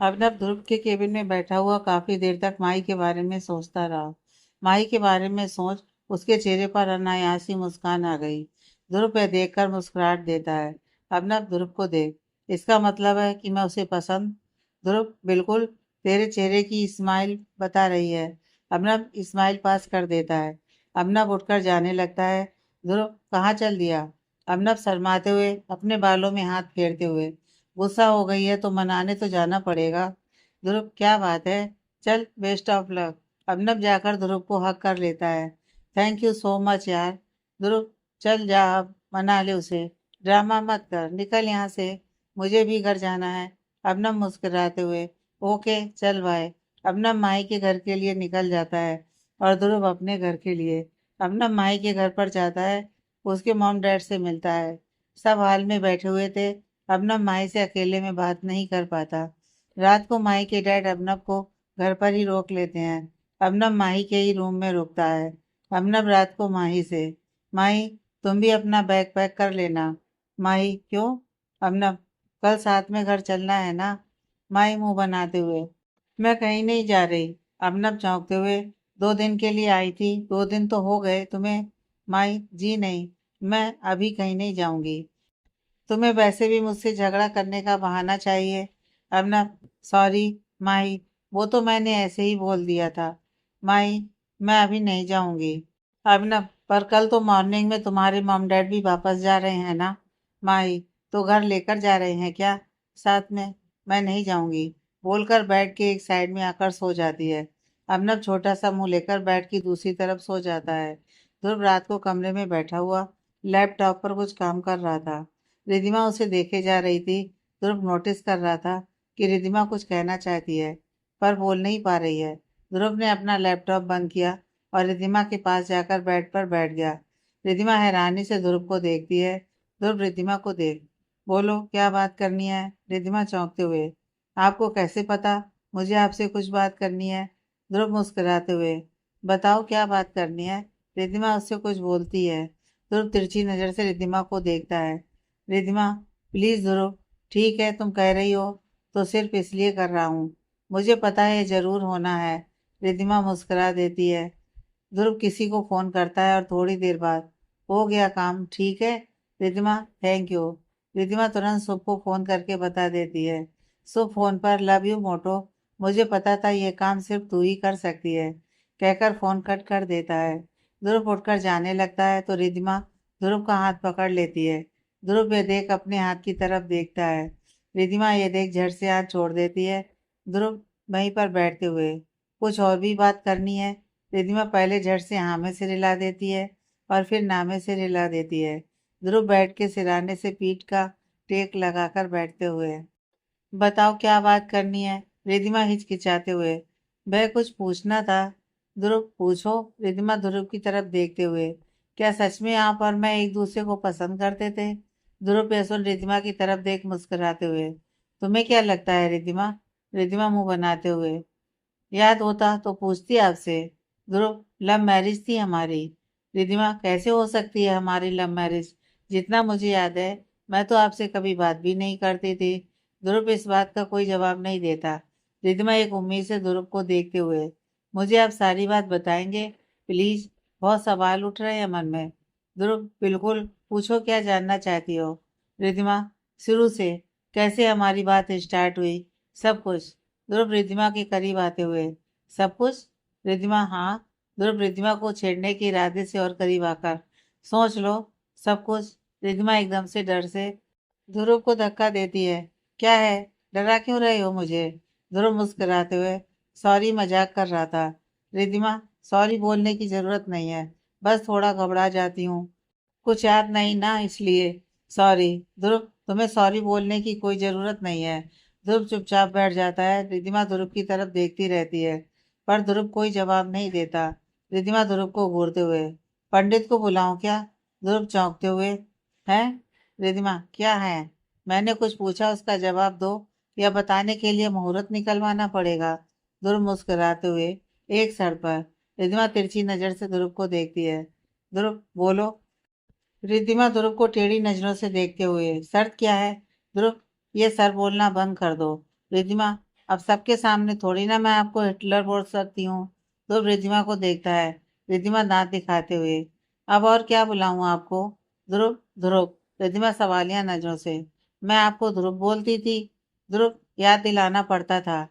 अभिनव ध्रुव के केबिन में बैठा हुआ काफी देर तक माई के बारे में सोचता रहा। माई के बारे में सोच उसके चेहरे पर अनायासी मुस्कान आ गई। ध्रुव वह देखकर मुस्कुराहट देता है। अभिनव ध्रुव को देख, इसका मतलब है कि मैं उसे पसंद। ध्रुव बिल्कुल, तेरे चेहरे की स्माइल बता रही है। अभिनव स्माइल पास कर देता है। अभिनव उठकर जाने लगता है। ध्रुव कहाँ चल दिया? अभिनव शर्माते हुए अपने बालों में हाथ फेरते हुए, गुस्सा हो गई है तो मनाने तो जाना पड़ेगा। ध्रुव क्या बात है, चल बेस्ट ऑफ लक। अभिनव जाकर ध्रुव को हक कर लेता है। थैंक यू सो मच यार। ध्रुव चल जा, अब मना ले उसे। ड्रामा मत कर, निकल यहाँ से, मुझे भी घर जाना है। अभिनव मुस्कुराते हुए, ओके चल बाय। अभिनव माही के घर के लिए निकल जाता है और ध्रुव अपने घर के लिए। अभिनव माही के घर पर जाता है, उसके मॉम डैड से मिलता है। सब हाल में बैठे हुए थे। अभिनव माही से अकेले में बात नहीं कर पाता। रात को माही के डैड अभिनव को घर पर ही रोक लेते हैं। अभिनव माही के ही रूम में रुकता है। अभिनव रात को माही से, माही तुम भी अपना बैग पैक कर लेना। माही क्यों? अभिनव कल साथ में घर चलना है ना। माही मुंह बनाते हुए, मैं कहीं नहीं जा रही। अभिनव चौंकते हुए, 2 दिन के लिए आई थी, 2 दिन तो हो गए तुम्हें। माही जी नहीं, मैं अभी कहीं नहीं जाऊंगी। तुम्हें वैसे भी मुझसे झगड़ा करने का बहाना चाहिए। अभिनव सॉरी माही, वो तो मैंने ऐसे ही बोल दिया था। माही मैं अभी नहीं जाऊंगी। अभिनव पर कल तो मॉर्निंग में तुम्हारे मॉम डैड भी वापस जा रहे हैं ना। माही तो घर लेकर जा रहे हैं क्या साथ में? मैं नहीं जाऊंगी, बोलकर बेड के एक साइड में आकर सो जाती है। अभिनव छोटा सा मुंह लेकर बेड की दूसरी तरफ सो जाता है। ध्रुव रात को कमरे में बैठा हुआ लैपटॉप पर कुछ काम कर रहा था। रिधिमा उसे देखे जा रही थी। ध्रुव नोटिस कर रहा था कि रिधिमा कुछ कहना चाहती है पर बोल नहीं पा रही है। ध्रुव ने अपना लैपटॉप बंद किया और रिधिमा के पास जाकर बेड पर बैठ गया। रिधिमा हैरानी से ध्रुव को देखती है। ध्रुव रिधिमा को देख, बोलो क्या बात करनी है? रिधिमा चौंकते हुए, आपको कैसे पता मुझे आपसे कुछ बात करनी है? ध्रुव मुस्कुराते हुए, बताओ क्या बात करनी है। रिधिमा उससे कुछ बोलती है। ध्रुव तिरछी नजर से रिधिमा को देखता है। रिधिमा प्लीज ध्रुव, ठीक है तुम कह रही हो तो सिर्फ इसलिए कर रहा हूँ, मुझे पता है ये जरूर होना है। रिधिमा मुस्कुरा देती है। ध्रुव किसी को फोन करता है और थोड़ी देर बाद, हो गया काम ठीक है। Ridhima thank you. रिधिमा तुरंत शुभ को फोन करके बता देती है। शुभ फोन पर, लव यू मोटो, मुझे पता था ये काम सिर्फ तू ही कर सकती है, कहकर फोन कट कर देता है। ध्रुव उठकर जाने लगता है तो रिधिमा ध्रुव का हाथ पकड़ लेती है। ध्रुव ये देख अपने हाथ की तरफ देखता है। रिधिमा ये देख झट से हाथ छोड़ देती है। ध्रुव वहीं पर बैठते हुए, कुछ और भी बात करनी है? रिधिमा पहले झट से हाँ में सिर हिला देती है और फिर ना में सिर हिला देती है। ध्रुव बैठ के सिराने से पीठ का टेक लगाकर बैठते हुए, बताओ क्या बात करनी है? रिधिमा हिचकिचाते हुए, वह कुछ पूछना था। ध्रुव पूछो। रिधिमा ध्रुव की तरफ देखते हुए, क्या सच में आप और मैं एक दूसरे को पसंद करते थे? ध्रुव बेसुन रिधिमा की तरफ देख मुस्कुराते हुए, तुम्हें क्या लगता है रिधिमा? रिधिमा मुंह बनाते हुए, याद होता तो पूछती आपसे। ध्रुव लव मैरिज थी हमारी। रिधिमा कैसे हो सकती है हमारी लव मैरिज? जितना मुझे याद है मैं तो आपसे कभी बात भी नहीं करती थी। ध्रुव इस बात का कोई जवाब नहीं देता। रिधिमा एक उम्मीद से ध्रुव को देखते हुए, मुझे आप सारी बात बताएंगे प्लीज, बहुत सवाल उठ रहे हैं मन में। ध्रुव बिल्कुल, पूछो क्या जानना चाहती हो। रिधिमा शुरू से, कैसे हमारी बात स्टार्ट हुई, सब कुछ। ध्रुव रिद्धिमा के करीब आते हुए, सब कुछ? रिद्धिमा हाँ। ध्रुव रिद्धिमा को छेड़ने के इरादे से और करीब आकर, सोच लो, सब कुछ। रिद्धिमा एकदम से डर से ध्रुव को धक्का देती है। क्या है, डरा क्यों रहे हो मुझे? ध्रुव मुस्कुराते हुए, सॉरी मजाक कर रहा था। रिद्धिमा सॉरी बोलने की जरूरत नहीं है, बस थोड़ा घबरा जाती हूँ, कुछ याद नहीं ना इसलिए सॉरी। ध्रुव तुम्हें सॉरी बोलने की कोई जरूरत नहीं है। ध्रुव चुपचाप बैठ जाता है। रिधिमा ध्रुव की तरफ देखती रहती है पर ध्रुव कोई जवाब नहीं देता। रिधिमा ध्रुव को घूरते हुए, पंडित को बुलाऊं क्या? ध्रुव चौंकते हुए, हैं? रिधिमा क्या है? मैंने कुछ पूछा उसका जवाब दो, या बताने के लिए मुहूर्त निकलवाना पड़ेगा? ध्रुव मुस्कुराते हुए, एक सर पर। रिधिमा तिरछी नजर से ध्रुव को देखती है। ध्रुव बोलो। रिद्धिमा ध्रुव को टेढ़ी नजरों से देखते हुए, शर्त क्या है? ध्रुव ये सर बोलना बंद कर दो। रिद्धिमा अब सबके सामने थोड़ी ना मैं आपको हिटलर बोल सकती हूँ। ध्रुव रिद्धिमा को देखता है। रिद्धिमा दांत दिखाते हुए, अब और क्या बुलाऊं आपको? ध्रुव, ध्रुव। रिद्धिमा सवालिया नजरों से, मैं आपको ध्रुव बोलती थी। ध्रुव, याद दिलाना पड़ता था।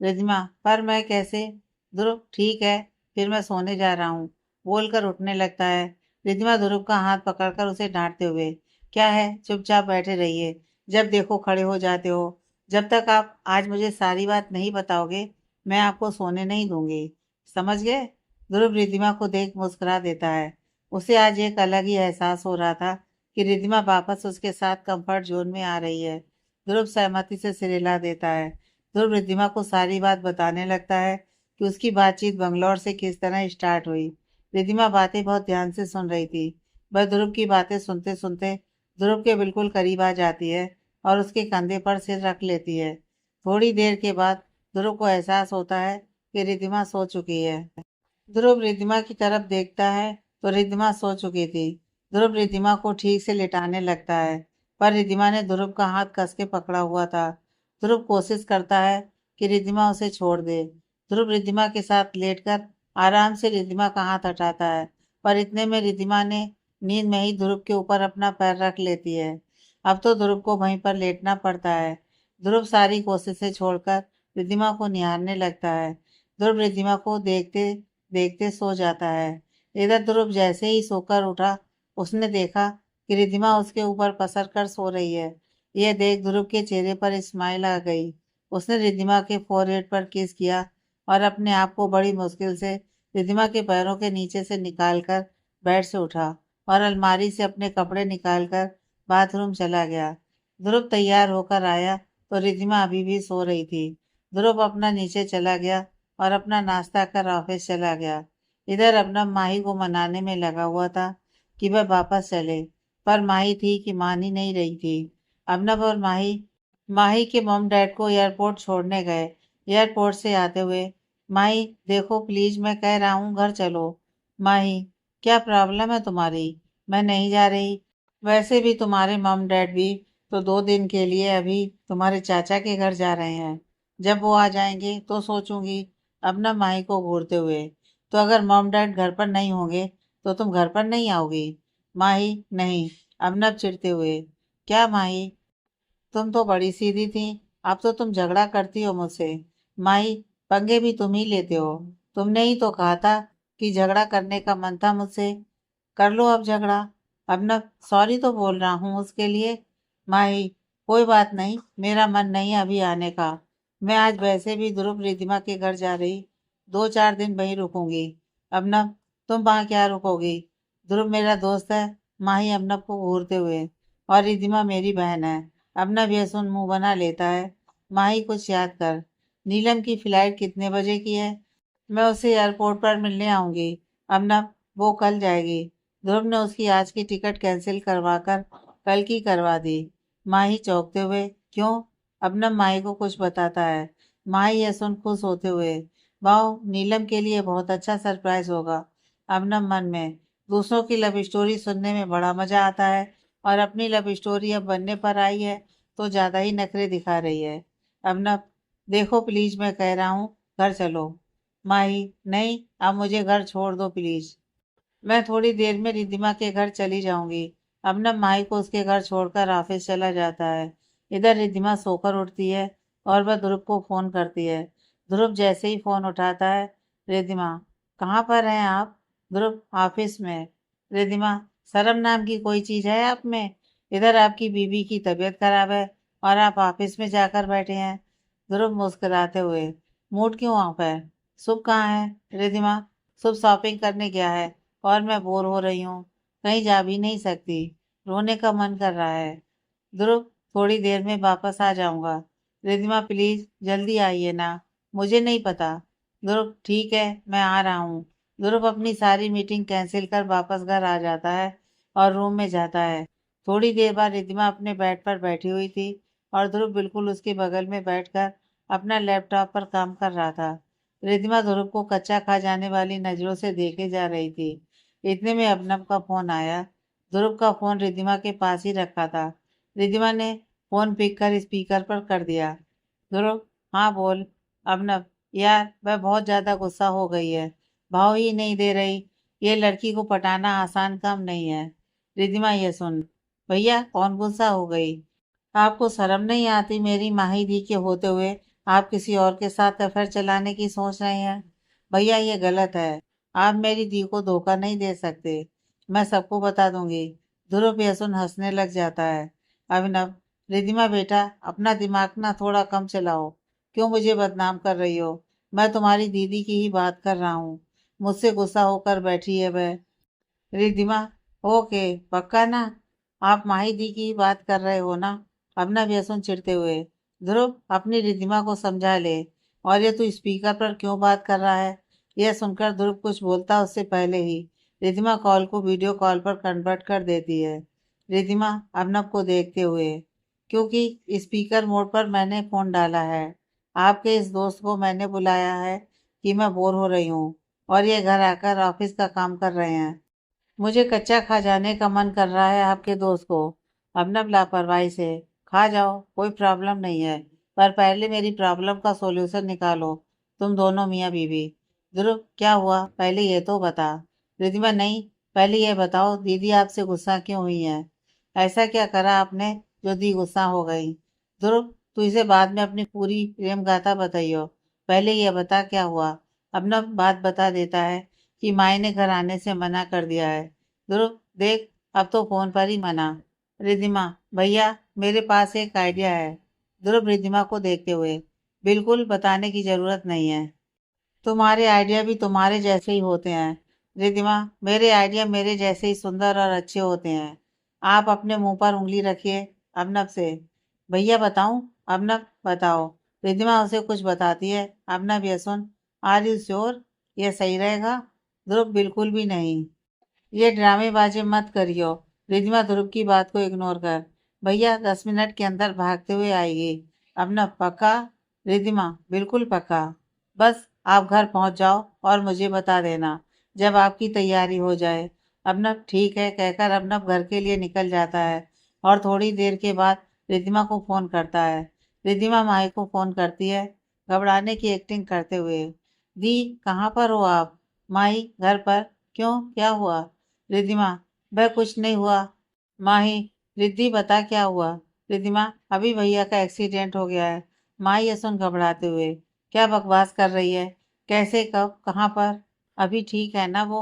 रिद्धिमा, पर मैं कैसे? ध्रुव, ठीक है, फिर मैं सोने जा रहा हूँ, बोलकर उठने लगता है। रिद्धिमा ध्रुव का हाथ पकड़कर उसे डांटते हुए, क्या है, चुपचाप बैठे रहिए, जब देखो खड़े हो जाते हो। जब तक आप आज मुझे सारी बात नहीं बताओगे, मैं आपको सोने नहीं दूंगी, समझ गए? ध्रुव रिद्धिमा को देख मुस्कुरा देता है। उसे आज एक अलग ही एहसास हो रहा था कि रिद्धिमा वापस उसके साथ कंफर्ट जोन में आ रही है। ध्रुव सहमति से सिर हिला देता है। ध्रुव रिद्धिमा को सारी बात बताने लगता है कि उसकी बातचीत बंगलौर से किस तरह स्टार्ट हुई। रिद्धिमा बातें बहुत ध्यान से सुन रही थी। वह ध्रुव की बातें सुनते सुनते ध्रुव के बिल्कुल करीब आ जाती है और उसके कंधे पर सिर रख लेती है। थोड़ी देर के बाद ध्रुव को एहसास होता है कि रिद्धिमा सो चुकी है। ध्रुव रिद्धिमा की तरफ देखता है तो रिद्धिमा सो चुकी थी। ध्रुव रिद्धिमा को ठीक से लिटाने लगता है, पर रिद्धिमा ने ध्रुव का हाथ कस के पकड़ा हुआ था। ध्रुव कोशिश करता है कि रिद्धिमा उसे छोड़ दे। ध्रुव रिद्धिमा के साथ लेटकर आराम से रिद्धिमा का हाथ हटाता है, पर इतने में रिद्धिमा ने नींद में ही ध्रुव के ऊपर अपना पैर रख लेती है। अब तो ध्रुव को वहीं पर लेटना पड़ता है। ध्रुव सारी कोशिशें छोड़कर रिद्धिमा को निहारने लगता है। ध्रुव रिद्धिमा को देखते देखते सो जाता है। इधर ध्रुव जैसे ही सोकर उठा, उसने देखा कि रिद्धिमा उसके ऊपर पसर कर सो रही है। यह देख ध्रुव के चेहरे पर स्माइल आ गई। उसने रिद्धिमा के फोरहेड पर किस किया और अपने आप को बड़ी मुश्किल से रिद्धिमा के पैरों के नीचे से निकालकर बेड से उठा और अलमारी से अपने कपड़े निकालकर बाथरूम चला गया। ध्रुव तैयार होकर आया तो रिद्धिमा अभी भी सो रही थी। ध्रुव अपना नीचे चला गया और अपना नाश्ता कर ऑफिस चला गया। इधर अपना माही को मनाने में लगा हुआ था कि वह वापस चले, पर माही थी कि मान ही नहीं रही थी। अबनव और माही माही के मॉम डैड को एयरपोर्ट छोड़ने गए। एयरपोर्ट से आते हुए, माही देखो प्लीज, मैं कह रहा हूँ घर चलो। माही, क्या प्रॉब्लम है तुम्हारी? मैं नहीं जा रही। वैसे भी तुम्हारे मॉम डैड भी तो 2 दिन के लिए अभी तुम्हारे चाचा के घर जा रहे हैं। जब वो आ जाएंगे तो सोचूंगी। अब ना माही को घूरते हुए, तो अगर मॉम डैड घर पर नहीं होंगे तो तुम घर पर नहीं आओगी? माही, नहीं। अबनब चिढ़ते हुए, क्या माही, तुम तो बड़ी सीधी थी, अब तो तुम झगड़ा करती हो मुझसे। माई, पंगे भी तुम ही लेते हो। तुमने ही तो कहा था कि झगड़ा करने का मन था मुझसे, कर लो अब झगड़ा। अब न सॉरी तो बोल रहा हूँ उसके लिए। माही, कोई बात नहीं, मेरा मन नहीं अभी आने का। मैं आज वैसे भी ध्रुव रिद्धिमा के घर जा रही, 2-4 दिन वहीं रुकूंगी। अब न तुम वहां क्या रुकोगी? ध्रुव मेरा दोस्त है। माही अबनव को घूरते हुए, और रिद्धिमा मेरी बहन है। अपना व्यसन मुंह बना लेता है। माही, कुछ याद कर, नीलम की फ्लाइट कितने बजे की है? मैं उसे एयरपोर्ट पर मिलने आऊंगी। अब ना, वो कल जाएगी। ध्रुव ने उसकी आज की टिकट कैंसिल करवाकर कल की करवा दी। माही चौंकते हुए, क्यों? अब ना माही को कुछ बताता है। माही यह सुन खुश होते हुए, वाह, नीलम के लिए बहुत अच्छा सरप्राइज होगा। अब ना मन में, दूसरों की लव स्टोरी सुनने में बड़ा मजा आता है, और अपनी लव स्टोरी अब बनने पर आई है तो ज्यादा ही नखरे दिखा रही है। अब ना, देखो प्लीज, मैं कह रहा हूँ घर चलो। माही, नहीं, अब मुझे घर छोड़ दो प्लीज। मैं थोड़ी देर में रिद्धिमा के घर चली जाऊंगी। अब ना माही को उसके घर छोड़कर ऑफिस चला जाता है। इधर रिद्धिमा सोकर उठती है और वह ध्रुव को फोन करती है। ध्रुव जैसे ही फोन उठाता है, रिद्धिमा, कहाँ पर हैं आप? ध्रुव, ऑफिस में। रिद्धिमा, शर्म नाम की कोई चीज है आप में? इधर आपकी बीबी की तबीयत खराब है और आप ऑफिस में जाकर बैठे हैं। ध्रुव मुस्कुराते हुए, मूड क्यों ऑफ है? शुभ कहाँ है? रिद्धिमा, शुभ शॉपिंग करने गया है और मैं बोर हो रही हूँ, कहीं जा भी नहीं सकती, रोने का मन कर रहा है। ध्रुव, थोड़ी देर में वापस आ जाऊंगा। रिद्धिमा, प्लीज जल्दी आइए ना, मुझे नहीं पता। ध्रुव, ठीक है, मैं आ रहा हूँ। ध्रुव अपनी सारी मीटिंग कैंसिल कर वापस घर आ जाता है और रूम में जाता है। थोड़ी देर बाद रिद्धिमा अपने बेड पर बैठी हुई थी और ध्रुव बिल्कुल उसके बगल में बैठकर अपना लैपटॉप पर काम कर रहा था। रिद्धिमा ध्रुव को कच्चा खा जाने वाली नजरों से देखे जा रही थी। इतने में अबनव का फोन आया। ध्रुव का फोन रिद्धिमा के पास ही रखा था। रिद्धिमा ने फोन पिक कर स्पीकर पर कर दिया। ध्रुव, हाँ बोल। अबनव, यार वह बहुत ज्यादा गुस्सा हो गई है, भाव ही नहीं दे रही। ये लड़की को पटाना आसान काम नहीं है। रिधिमा, ये सुन। भैया, कौन गुस्सा हो गई? आपको शर्म नहीं आती मेरी माही दी के होते हुए आप किसी और के साथ अफेयर चलाने की सोच रहे हैं? भैया, ये गलत है। आप मेरी दी को धोखा नहीं दे सकते। मैं सबको बता दूंगी। ध्रुव ये सुन हंसने लग जाता है। अभिनव, रिधिमा बेटा, अपना दिमाग ना थोड़ा कम चलाओ। क्यों मुझे बदनाम कर रही हो? मैं तुम्हारी दीदी की ही बात कर रहा हूँ। मुझसे गुस्सा होकर बैठी है वह। रिधिमा, ओके, पक्का ना? आप माही दी की बात कर रहे हो ना? अपना व्यसन चिढ़ते हुए। ध्रुव, अपनी रिधिमा को समझा ले। और ये तू स्पीकर पर क्यों बात कर रहा है? यह सुनकर ध्रुव कुछ बोलता उससे पहले ही रिधिमा कॉल को वीडियो कॉल पर कन्वर्ट कर देती है। रिधिमा अर्नब को देखते हुए, क्योंकि स्पीकर मोड पर मैंने फोन डाला है। आपके इस दोस्त को मैंने बुलाया है कि मैं बोर हो रही हूँ और ये घर आकर ऑफिस का काम कर रहे हैं। मुझे कच्चा खा जाने का मन कर रहा है आपके दोस्त को। अबनव लापरवाही से, खा जाओ, कोई प्रॉब्लम नहीं है। पर पहले मेरी प्रॉब्लम का सॉल्यूशन निकालो। तुम दोनों मियाँ बीवी। ध्रुव, क्या हुआ पहले ये तो बता। रिधिमा, नहीं, पहले ये बताओ दीदी आपसे गुस्सा क्यों हुई है? ऐसा क्या करा आपने जो दी गुस्सा हो गई? ध्रुव, तू इसे बाद में अपनी पूरी प्रेम गाथा बताइयो। पहले ये बता क्या हुआ। अबनव बात बता देता है कि माई ने घर आने से मना कर दिया है। ध्रुव, देख, अब तो फोन पर ही मना। रिधिमा, भैया, मेरे पास एक आइडिया है। ध्रुव रिधिमा को देखते हुए, बिल्कुल बताने की जरूरत नहीं है। तुम्हारे आइडिया भी तुम्हारे जैसे ही होते हैं। रिधिमा, मेरे आइडिया मेरे जैसे ही सुंदर और अच्छे होते हैं। आप अपने मुंह पर उंगली रखिए। अबनव से, भैया बताऊं? अबनव, बताओ। रिधिमा उसे कुछ बताती है। अबनव, ये सुन। Are you sure? ये सही रहेगा? ध्रुव, बिल्कुल भी नहीं। ये ड्रामेबाजी मत करियो। रिधिमा ध्रुव की बात को इग्नोर कर। भैया 10 मिनट के अंदर भागते हुए आएगी। अब न पक्का? रिधिमा, बिल्कुल पक्का। बस आप घर पहुंच जाओ और मुझे बता देना जब आपकी तैयारी हो जाए। अबनव ठीक है कहकर अबनव घर के लिए निकल जाता है और थोड़ी देर के बाद रिधिमा को फोन करता है। रिधिमा माई को फोन करती है, घबराने की एक्टिंग करते हुए। दी, कहाँ पर हो आप? माई, घर पर। क्यों, क्या हुआ? रिधिमा, वह कुछ नहीं हुआ। माही, रिद्धि बता क्या हुआ? रिधिमा, अभी भैया का एक्सीडेंट हो गया है। माही ये सुन घबराते हुए, क्या बकवास कर रही है? कैसे, कब, कहाँ पर? अभी ठीक है ना वो?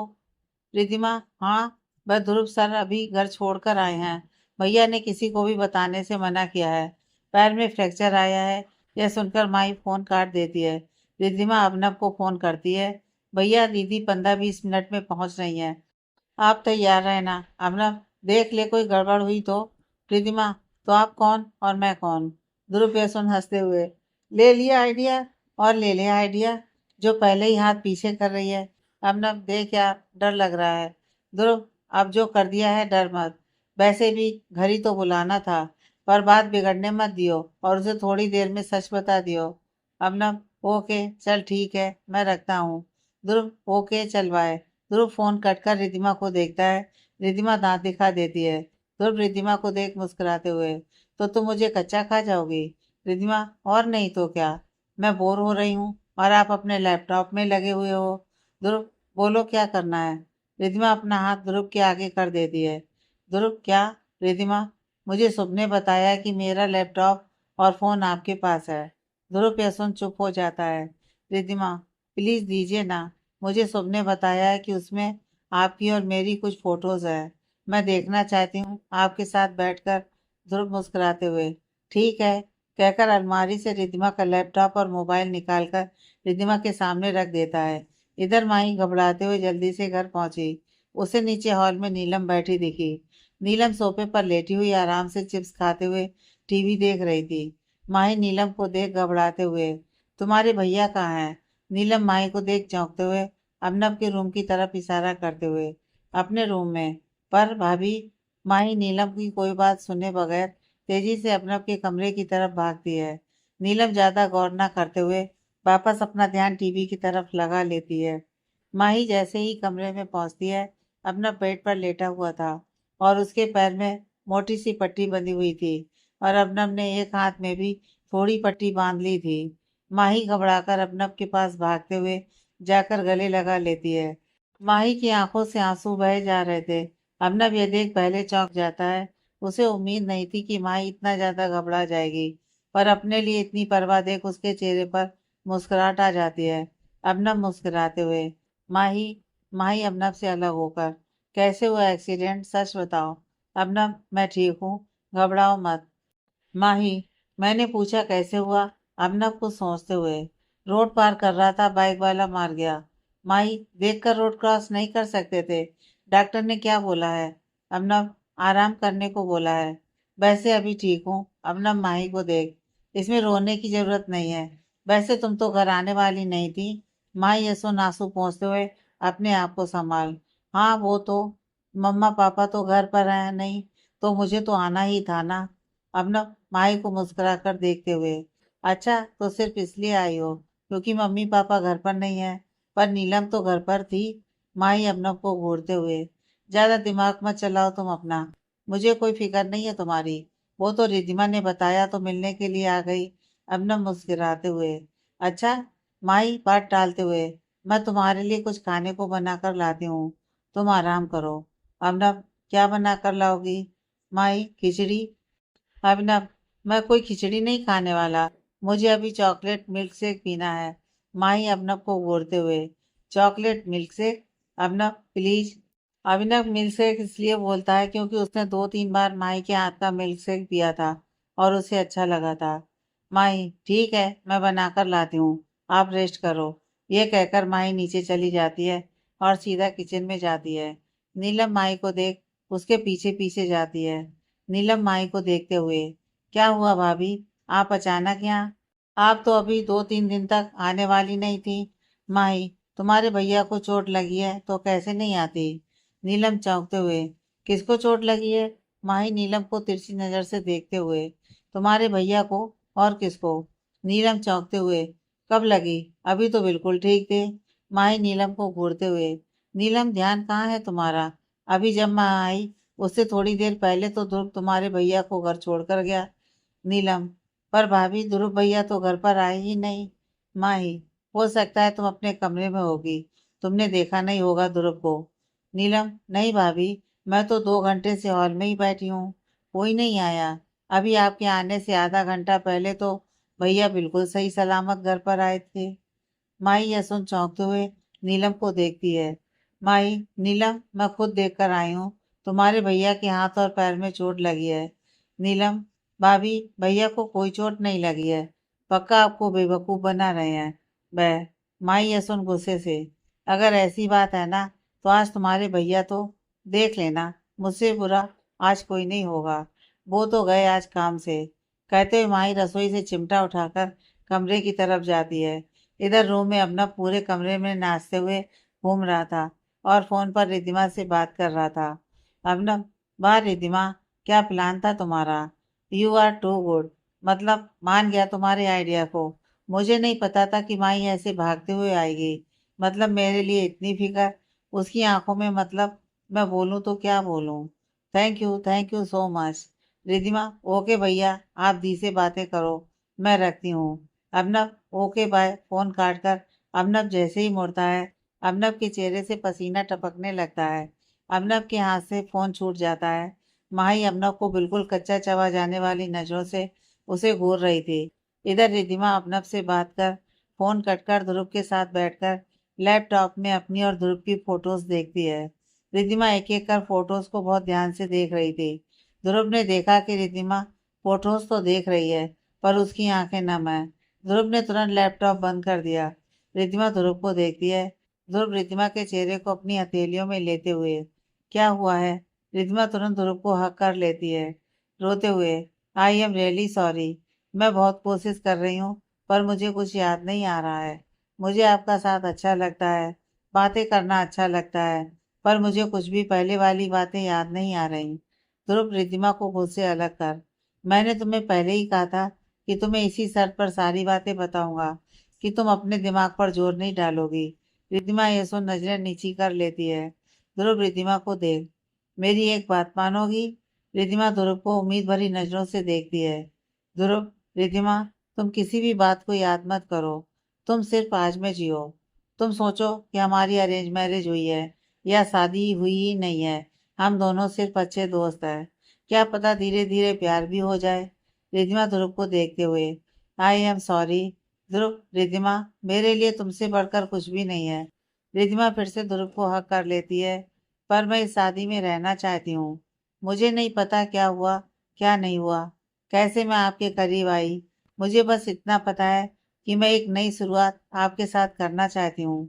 रिधिमा, हाँ, वह ध्रुव सर अभी घर छोड़कर आए हैं। भैया ने किसी को भी बताने से मना किया है। पैर में फ्रैक्चर आया है। यह सुनकर माई फोन काट देती है। रिधिमा अबनव को फोन करती है। भैया, दीदी 15-20 मिनट में पहुंच रही हैं। आप तैयार रहना। अमना, देख ले कोई गड़बड़ हुई तो। रिधिमा, तो आप कौन और मैं कौन? ध्रुव ये सुन हंसते हुए, ले लिया आइडिया। और ले लिया आइडिया, जो पहले ही हाथ पीछे कर रही है। अमना, देख यार, डर लग रहा है। ध्रुव, अब जो कर दिया है डर मत। वैसे भी घर ही तो बुलाना था। पर बात बिगड़ने मत दियो और उसे थोड़ी देर में सच बता दियो। अमना, ओके, चल ठीक है, मैं रखता हूँ। ध्रुव, ओके, चल बाय। ध्रुव फोन कट कर रिधिमा को देखता है। रिधिमा दांत दिखा देती है। ध्रुव रिधिमा को देख मुस्कुराते हुए, तो तुम मुझे कच्चा खा जाओगी? रिधिमा, और नहीं तो क्या। मैं बोर हो रही हूँ और आप अपने लैपटॉप में लगे हुए हो। ध्रुव, बोलो क्या करना है? रिधिमा अपना हाथ ध्रुव के आगे कर देती है। ध्रुव, क्या? रिधिमा, मुझे शुभ ने बताया कि मेरा लैपटॉप और फोन आपके पास है। ध्रुव यह सुन चुप हो जाता है। रिधिमा, प्लीज दीजिए ना। मुझे शुभ ने बताया है कि उसमें आपकी और मेरी कुछ फोटोज है। मैं देखना चाहती हूँ आपके साथ बैठकर। ध्रुव मुस्कुराते हुए, ठीक है कहकर अलमारी से रिधिमा का लैपटॉप और मोबाइल निकालकर रिधिमा के सामने रख देता है। इधर माही घबराते हुए जल्दी से घर पहुंची। उसे नीचे हॉल में नीलम बैठी दिखी। नीलम सोफे पर लेटी हुई आराम से चिप्स खाते हुए टीवी देख रही थी। माही नीलम को देख घबराते हुए, तुम्हारे भैया कहाँ हैं? नीलम माही को देख चौंकते हुए अबनव के रूम की तरफ इशारा करते हुए, अपने रूम में। पर भाभी। माही नीलम की कोई बात सुने बगैर तेजी से अबनव के कमरे की तरफ भागती है। नीलम ज्यादा गौर न करते हुए वापस अपना ध्यान टीवी की तरफ लगा लेती है। माही जैसे ही कमरे में पहुंचती है, अबनव बेड पर लेटा हुआ था और उसके पैर में मोटी सी पट्टी बंधी हुई थी और अबनव ने एक हाथ में भी थोड़ी पट्टी बांध ली थी। माही घबराकर अर्नब के पास भागते हुए जाकर गले लगा लेती है। माही की आंखों से आंसू बहे जा रहे थे। अर्नब ये देख पहले चौंक जाता है। उसे उम्मीद नहीं थी कि माही इतना ज्यादा घबरा जाएगी, पर अपने लिए इतनी परवाह देख उसके चेहरे पर मुस्कुराहट आ जाती है। अर्नब मुस्कुराते हुए, माही माही अर्नब से अलग होकर, कैसे हुआ एक्सीडेंट, सच बताओ। अर्नब, मैं ठीक हूँ, घबराओ मत। माही, मैंने पूछा कैसे हुआ। अर्नब कुछ सोचते हुए, रोड पार कर रहा था, बाइक वाला मार गया। माही, देखकर रोड क्रॉस नहीं कर सकते थे? डॉक्टर ने क्या बोला है? अर्नब, आराम करने को बोला है। वैसे अभी ठीक हूँ। अर्नब माही को देख, इसमें रोने की जरूरत नहीं है। वैसे तुम तो घर आने वाली नहीं थी। माही यसो नासू पहुंचते हुए, अपने आप को संभाल। हाँ वो तो, मम्मा पापा तो घर पर है नहीं, तो मुझे तो आना ही था ना। अर्नब माही को मुस्कुराकर देखते हुए, अच्छा तो सिर्फ इसलिए आई हो क्योंकि मम्मी पापा घर पर नहीं है? पर नीलम तो घर पर थी। माही अर्नब को घूरते हुए, ज्यादा दिमाग मत चलाओ तुम अपना, मुझे कोई फिक्र नहीं है तुम्हारी। वो तो रिद्धिमा ने बताया तो मिलने के लिए आ गई। अर्नब मुस्कुराते हुए, अच्छा। माही बात टालते हुए, मैं तुम्हारे लिए कुछ खाने को बनाकर लाती हूँ, तुम आराम करो। अर्नब, क्या बनाकर लाओगी? माही, खिचड़ी। अभिनव, मैं कोई खिचड़ी नहीं खाने वाला, मुझे अभी चॉकलेट मिल्क शेक पीना है। माही अभिनव को घूरते हुए, chocolate milk shake? Abhinav please. Abhinav milk shake इसलिए बोलता है क्योंकि उसने 2-3 बार माही के हाथ का मिल्क शेक पिया था और उसे अच्छा लगा था। माही, ठीक है, मैं बनाकर लाती हूँ, आप रेस्ट करो। ये कहकर माही नीचे चली जाती है और सीधा किचन में जाती है। नीलम माही को देख उसके पीछे पीछे जाती है। नीलम माही को देखते हुए, क्या हुआ भाभी, आप अचानक यहाँ? आप तो अभी 2-3 दिन तक आने वाली नहीं थी। माही, तुम्हारे भैया को चोट लगी है तो कैसे नहीं आती? नीलम चौंकते हुए, किसको चोट लगी है? माही नीलम को तिरछी नजर से देखते हुए, तुम्हारे भैया को, और किसको? नीलम चौंकते हुए, कब लगी? अभी तो बिल्कुल ठीक थे। माही नीलम को घूरते हुए, नीलम ध्यान कहाँ है तुम्हारा? अभी जब मैं आई उससे थोड़ी देर पहले तो ध्रुव तुम्हारे भैया को घर छोड़कर गया। नीलम, पर भाभी ध्रुव भैया तो घर पर आए ही नहीं। माही, हो सकता है तुम अपने कमरे में होगी, तुमने देखा नहीं होगा ध्रुव को। नीलम, नहीं भाभी, मैं तो 2 घंटे से हॉल में ही बैठी हूँ, कोई नहीं आया। अभी आपके आने से आधा घंटा पहले तो भैया बिल्कुल सही सलामत घर पर आए थे। माही यह सुन चौंकते हुए नीलम को देखती है। माही, नीलम, मैं खुद देख कर आई हूँ, तुम्हारे भैया के हाथ और पैर में चोट लगी है। नीलम, भाभी, भैया को कोई चोट नहीं लगी है, पक्का आपको बेवकूफ बना रहे हैं वह। माही यह सुन गुस्से से, अगर ऐसी बात है ना तो आज तुम्हारे भैया तो, देख लेना, मुझसे बुरा आज कोई नहीं होगा, वो तो गए आज काम से। कहते हुए माही रसोई से चिमटा उठाकर कमरे की तरफ जाती है। इधर रूम में अपना पूरे कमरे में नाचते हुए घूम रहा था और फोन पर रिद्धिमा से बात कर रहा था। अभिनव, वाह रिद्धिमा, क्या प्लान था तुम्हारा, यू आर टू गुड। मतलब मान गया तुम्हारे आइडिया को। मुझे नहीं पता था कि माही ऐसे भागते हुए आएगी। मतलब मेरे लिए इतनी फिक्र, उसकी आंखों में, मतलब मैं बोलूं तो क्या बोलूं। Thank you so much. Riddhima, okay भैया, आप दी से बातें करो, मैं रखती हूँ। अभिनव, ओके बाय। फोन काटकर अभिनव जैसे ही मुड़ता है, अभिनव के चेहरे से पसीना टपकने लगता है। अभिनव के हाथ से फोन छूट जाता है। माही अभिनव को बिल्कुल कच्चा चबा जाने वाली नजरों से उसे घूर रही थी। इधर रिद्धिमा अभिनव से बात कर, फोन कटकर ध्रुव के साथ बैठकर लैपटॉप में अपनी और ध्रुव की फोटोज देखती है। रिद्धिमा एक एक कर फोटोज को बहुत ध्यान से देख रही थी। ध्रुव ने देखा कि रिद्धिमा फोटोज तो देख रही है पर उसकी आंखें नम है। ध्रुव ने तुरंत लैपटॉप बंद कर दिया। रिद्धिमा ध्रुव को देखती है। ध्रुव रिद्धिमा के चेहरे को अपनी हथेलियों में लेते हुए, क्या हुआ है? रिद्धिमा तुरंत ध्रुव को हक कर लेती है, रोते हुए, आई एम रियली सॉरी, मैं बहुत कोशिश कर रही हूँ पर मुझे कुछ याद नहीं आ रहा है। मुझे आपका साथ अच्छा लगता है, बातें करना अच्छा लगता है, पर मुझे कुछ भी पहले वाली बातें याद नहीं आ रही। ध्रुव रिद्धिमा को खुद से अलग कर, मैंने तुम्हें पहले ही कहा था कि तुम्हें इसी शर्त पर सारी बातें बताऊंगा कि तुम अपने दिमाग पर जोर नहीं डालोगी। रिद्धिमा ये सुन नजरें नीची कर लेती है। ध्रुव रिद्धिमा को देख, मेरी एक बात मानोगी? रिद्धिमा ध्रुव को उम्मीद भरी नजरों से देखती है। ध्रुव, रिद्धिमा, तुम किसी भी बात को याद मत करो, तुम सिर्फ आज में जियो। तुम सोचो कि हमारी अरेंज मैरिज हुई है या शादी हुई ही नहीं है, हम दोनों सिर्फ अच्छे दोस्त हैं। क्या पता धीरे धीरे प्यार भी हो जाए। रिधिमा ध्रुव को देखते हुए, आई एम सॉरी। ध्रुव, रिधिमा, मेरे लिए तुमसे बढ़कर कुछ भी नहीं है। रिधिमा फिर से ध्रुव को हक कर लेती है, पर मैं इस शादी में रहना चाहती हूँ। मुझे नहीं पता क्या हुआ, क्या नहीं हुआ, कैसे मैं आपके करीब आई। मुझे बस इतना पता है कि मैं एक नई शुरुआत आपके साथ करना चाहती हूँ।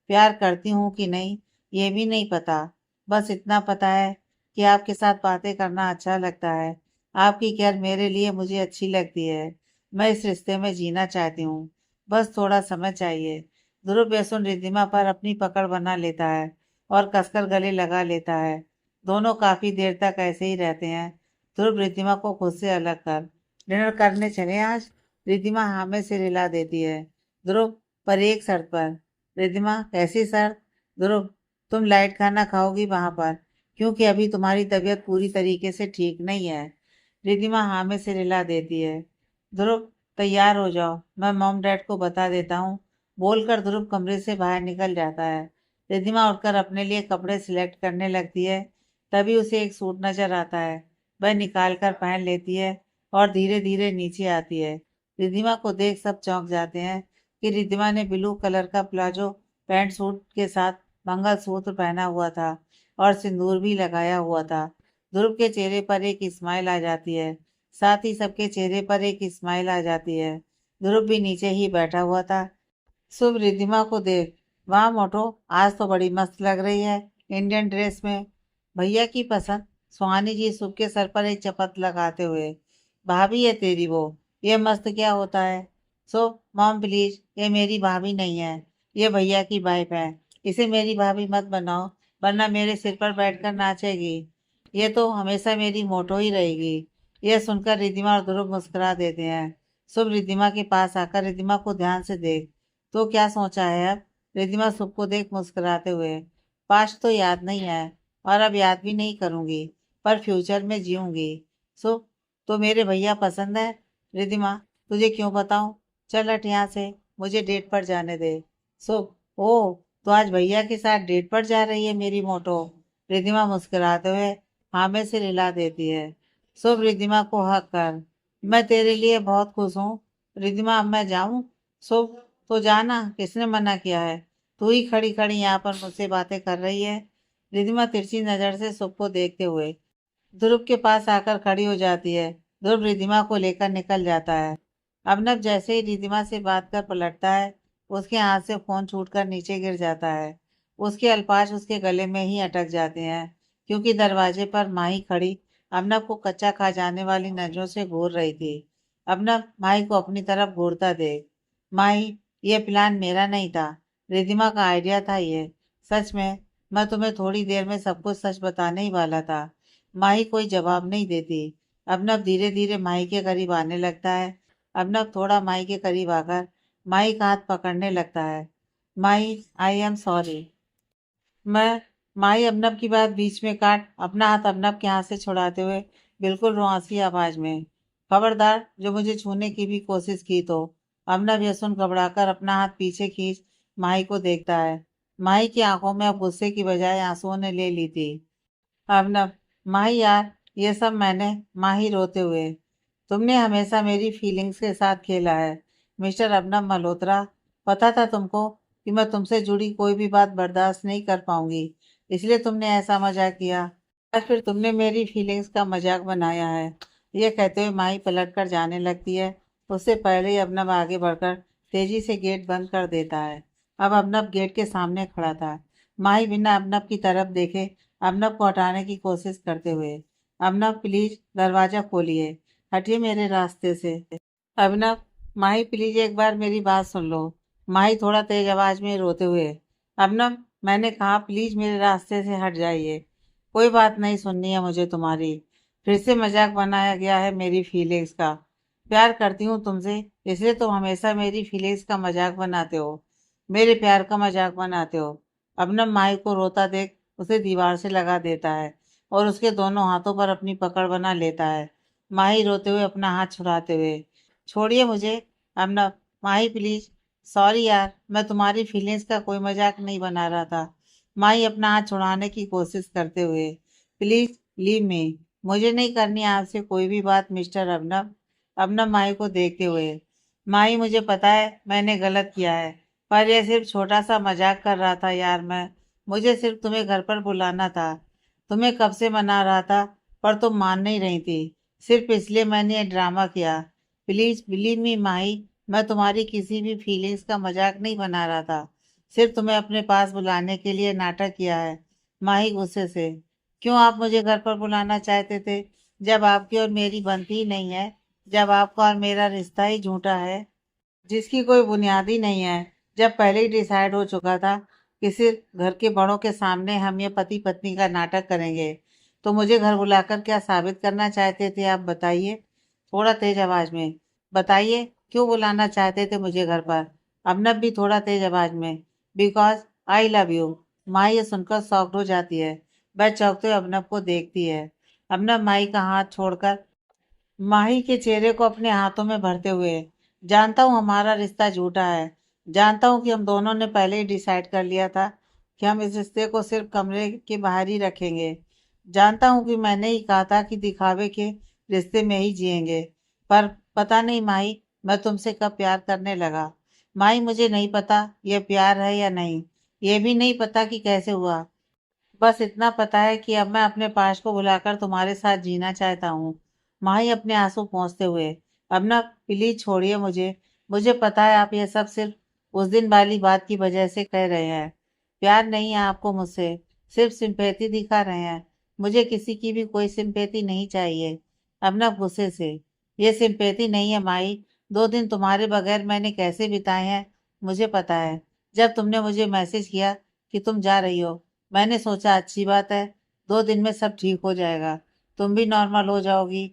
प्यार करती हूँ कि नहीं, ये भी नहीं पता। बस इतना पता है कि आपके साथ बातें करना अच्छा लगता है। आपकी केयर मेरे लिए मुझे अच्छी लगती है। मैं इस रिश्ते में जीना चाहती हूँ। बस थोड़ा समय चाहिए। ध्रुव यह सुन रिद्धिमा पर अपनी पकड़ बना लेता है और कसकर गले लगा लेता है। दोनों काफी देर तक ऐसे ही रहते हैं। ध्रुव रिद्धिमा को खुद से अलग कर, डिनर करने चले आज। रिद्धिमा हाँ में सिर हिला देती है। ध्रुव, पर एक शर्त पर। रिद्धिमा, कैसी शर्त? ध्रुव, तुम लाइट खाना खाओगी वहां पर, क्योंकि अभी तुम्हारी तबीयत पूरी तरीके से ठीक नहीं है। रिद्धिमा हाँ में सिर हिला देती है। ध्रुव, तैयार हो जाओ, मैं मॉम डैड को बता देता हूँ। बोलकर ध्रुव कमरे से बाहर निकल जाता है। रिद्धिमा उठकर अपने लिए कपड़े सिलेक्ट करने लगती है। तभी उसे एक सूट नजर आता है। वह निकाल कर पहन लेती है और धीरे धीरे नीचे आती है। रिद्धिमा को देख सब चौंक जाते हैं कि रिद्धिमा ने ब्लू कलर का प्लाजो पैंट सूट के साथ मंगलसूत्र पहना हुआ था और सिंदूर भी लगाया हुआ था। ध्रुव के चेहरे पर एक स्माइल आ जाती है, साथ ही सबके चेहरे पर एक स्माइल आ जाती है। ध्रुव भी नीचे ही बैठा हुआ था। शुभ, रिद्धिमा को देख, वाह मोटो, आज तो बड़ी मस्त लग रही है इंडियन ड्रेस में। भैया की पसंद। सुहानी जी शुभ के सर पर एक चपत लगाते हुए, भाभी है तेरी वो, ये मस्त क्या होता है? शुभ, मॉम प्लीज, ये मेरी भाभी नहीं है, ये भैया की वाइफ है। इसे मेरी भाभी मत बनाओ, वरना मेरे सिर पर बैठकर नाचेगी। ये तो हमेशा मेरी मोटो ही रहेगी। यह सुनकर रिद्धिमा और ध्रुव मुस्कुरा देते हैं। शुभ रिद्धिमा के पास आकर रिद्धिमा को ध्यान से देख, तो क्या सोचा है अब? रिद्धिमा सबको देख मुस्कुराते हुए, पास्ट तो याद नहीं है और अब याद भी नहीं करूंगी, पर फ्यूचर में जीऊंगी। सो, तो मेरे भैया पसंद है? रिद्धिमा, तुझे क्यों बताऊं? चल हट यहाँ से, मुझे डेट पर जाने दे। सो, ओ, तो आज भैया के साथ डेट पर जा रही है मेरी मोटो? रिद्धिमा मुस्कुराते हुए हाँ में सिर हिला देती है। शुभ रिद्धिमा को हक कर, मैं तेरे लिए बहुत खुश हूँ। रिद्धिमा, अब मैं जाऊं? शुभ, तो जाना, किसने मना किया है? तू ही खड़ी खड़ी यहाँ पर मुझसे बातें कर रही है। रिद्धिमा तिरछी नजर से सबको देखते हुए ध्रुव के पास आकर खड़ी हो जाती है। ध्रुव रिद्धिमा को लेकर निकल जाता है। अभिनव जैसे ही रिद्धिमा से बात कर पलटता है, उसके हाथ से फोन छूटकर नीचे गिर जाता है। उसके अल्पाश उसके गले में ही अटक जाते हैं, क्योंकि दरवाजे पर माही खड़ी अभिनव को कच्चा खा जाने वाली नजरों से घूर रही थी। अभिनव माही को अपनी तरफ घूरता देख, माही, ये प्लान मेरा नहीं था, रिद्धिमा का आइडिया था ये। सच में, मैं तुम्हें थोड़ी देर में सब कुछ सच बताने ही वाला था। माही कोई जवाब नहीं देती। अभिनव धीरे धीरे माही के करीब आने लगता है। अभिनव थोड़ा माही के करीब आकर माही का हाथ पकड़ने लगता है। माही, आई एम सॉरी। मैं माही अभिनव की बात बीच में काट अपना हाथ अभिनव के हाथ से छुड़ाते हुए बिल्कुल रुआसी आवाज में, खबरदार जो मुझे छूने की भी कोशिश की तो। अभिनव यह सुन घबराकर अपना हाथ पीछे खींच माही को देखता है। माही की आंखों में अब गुस्से की बजाय आंसुओं ने ले ली थी। अभिनव, माही यार, ये सब मैंने। माही रोते हुए, तुमने हमेशा मेरी फीलिंग्स के साथ खेला है मिस्टर अभिनव मल्होत्रा। पता था तुमको कि मैं तुमसे जुड़ी कोई भी बात बर्दाश्त नहीं कर पाऊंगी, इसलिए तुमने ऐसा मजाक किया। और फिर तुमने मेरी फीलिंग्स का मजाक बनाया है। ये कहते हुए माही पलट कर जाने लगती है। उससे पहले ही अभिनव आगे बढ़कर तेजी से गेट बंद कर देता है। अब अभिनव गेट के सामने खड़ा था। माही बिना अभिनव की तरफ देखे अभिनव को हटाने की कोशिश करते हुए, अभिनव प्लीज दरवाजा खोलिए, हटिए मेरे रास्ते से। अभिनव, माही प्लीज एक बार मेरी बात सुन लो। माही थोड़ा तेज आवाज में रोते हुए, अभिनव, मैंने कहा प्लीज मेरे रास्ते से हट जाइए। कोई बात नहीं सुननी है मुझे तुम्हारी। फिर से मजाक बनाया गया है मेरी फीलिंग्स का। प्यार करती हूँ तुमसे, इसलिए तुम हमेशा मेरी फीलिंग्स का मजाक बनाते हो, मेरे प्यार का मजाक बनाते हो। अभिनव माही को रोता देख उसे दीवार से लगा देता है और उसके दोनों हाथों पर अपनी पकड़ बना लेता है। माही रोते हुए अपना हाथ छुड़ाते हुए, छोड़िए मुझे, अमना, माही प्लीज, सॉरी यार, मैं तुम्हारी फीलिंग्स का कोई मजाक नहीं बना रहा था। माही अपना हाथ छुड़ाने की कोशिश करते हुए, प्लीज लीव मी, मुझे नहीं करनी आपसे कोई भी बात मिस्टर अबनव। अबनव माही को देखते हुए, माही मुझे पता है मैंने गलत किया है, पर यह सिर्फ छोटा सा मजाक कर रहा था यार मैं। मुझे सिर्फ तुम्हें घर पर बुलाना था। तुम्हें कब से मना रहा था, पर तुम मान नहीं रही थी। सिर्फ इसलिए मैंने ये ड्रामा किया। प्लीज बिलीव मी माही, मैं तुम्हारी किसी भी फीलिंग्स का मजाक नहीं बना रहा था। सिर्फ तुम्हें अपने पास बुलाने के लिए नाटक किया है। माही गुस्से से, क्यों आप मुझे घर पर बुलाना चाहते थे, जब आपकी और मेरी बनती ही नहीं है, जब आपका और मेरा रिश्ता ही झूठा है, जिसकी कोई बुनियाद ही नहीं है। जब पहले ही डिसाइड हो चुका था कि सिर्फ घर के बड़ों के सामने हम ये पति पत्नी का नाटक करेंगे, तो मुझे घर बुलाकर क्या साबित करना चाहते थे आप बताइए। थोड़ा तेज आवाज में बताइए, क्यों बुलाना चाहते थे मुझे घर पर। अबनब भी थोड़ा तेज आवाज में, बिकॉज आई लव यू। माँ ये सुनकर शॉक्ड हो जाती है। वह चौंकते हुए अबनब को देखती है। अबनब माई का हाथ छोड़कर माही के चेहरे को अपने हाथों में भरते हुए, जानता हूँ हमारा रिश्ता झूठा है। जानता हूँ कि हम दोनों ने पहले ही डिसाइड कर लिया था कि हम इस रिश्ते को सिर्फ कमरे के बाहर ही रखेंगे। जानता हूँ कि मैंने ही कहा था कि दिखावे के रिश्ते में ही जिएंगे। पर पता नहीं माही, मैं तुमसे कब प्यार करने लगा। माही मुझे नहीं पता यह प्यार है या नहीं। ये भी नहीं पता कि कैसे हुआ। बस इतना पता है कि अब मैं अपने पास को बुलाकर तुम्हारे साथ जीना चाहता हूँ। माही अपने आंसू पोंछते हुए, अब ना प्लीज छोड़िए मुझे। मुझे पता है आप ये सब सिर्फ उस दिन वाली बात की वजह से कह रहे हैं। प्यार नहीं है आपको मुझसे, सिर्फ सिंपैथी दिखा रहे हैं। मुझे किसी की भी कोई सिंपैथी नहीं चाहिए। अब ना गुस्से से, ये सिंपैथी नहीं है माही। 2 दिन तुम्हारे बगैर मैंने कैसे बिताए हैं मुझे पता है। जब तुमने मुझे मैसेज किया कि तुम जा रही हो, मैंने सोचा अच्छी बात है, 2 दिन में सब ठीक हो जाएगा, तुम भी नॉर्मल हो जाओगी।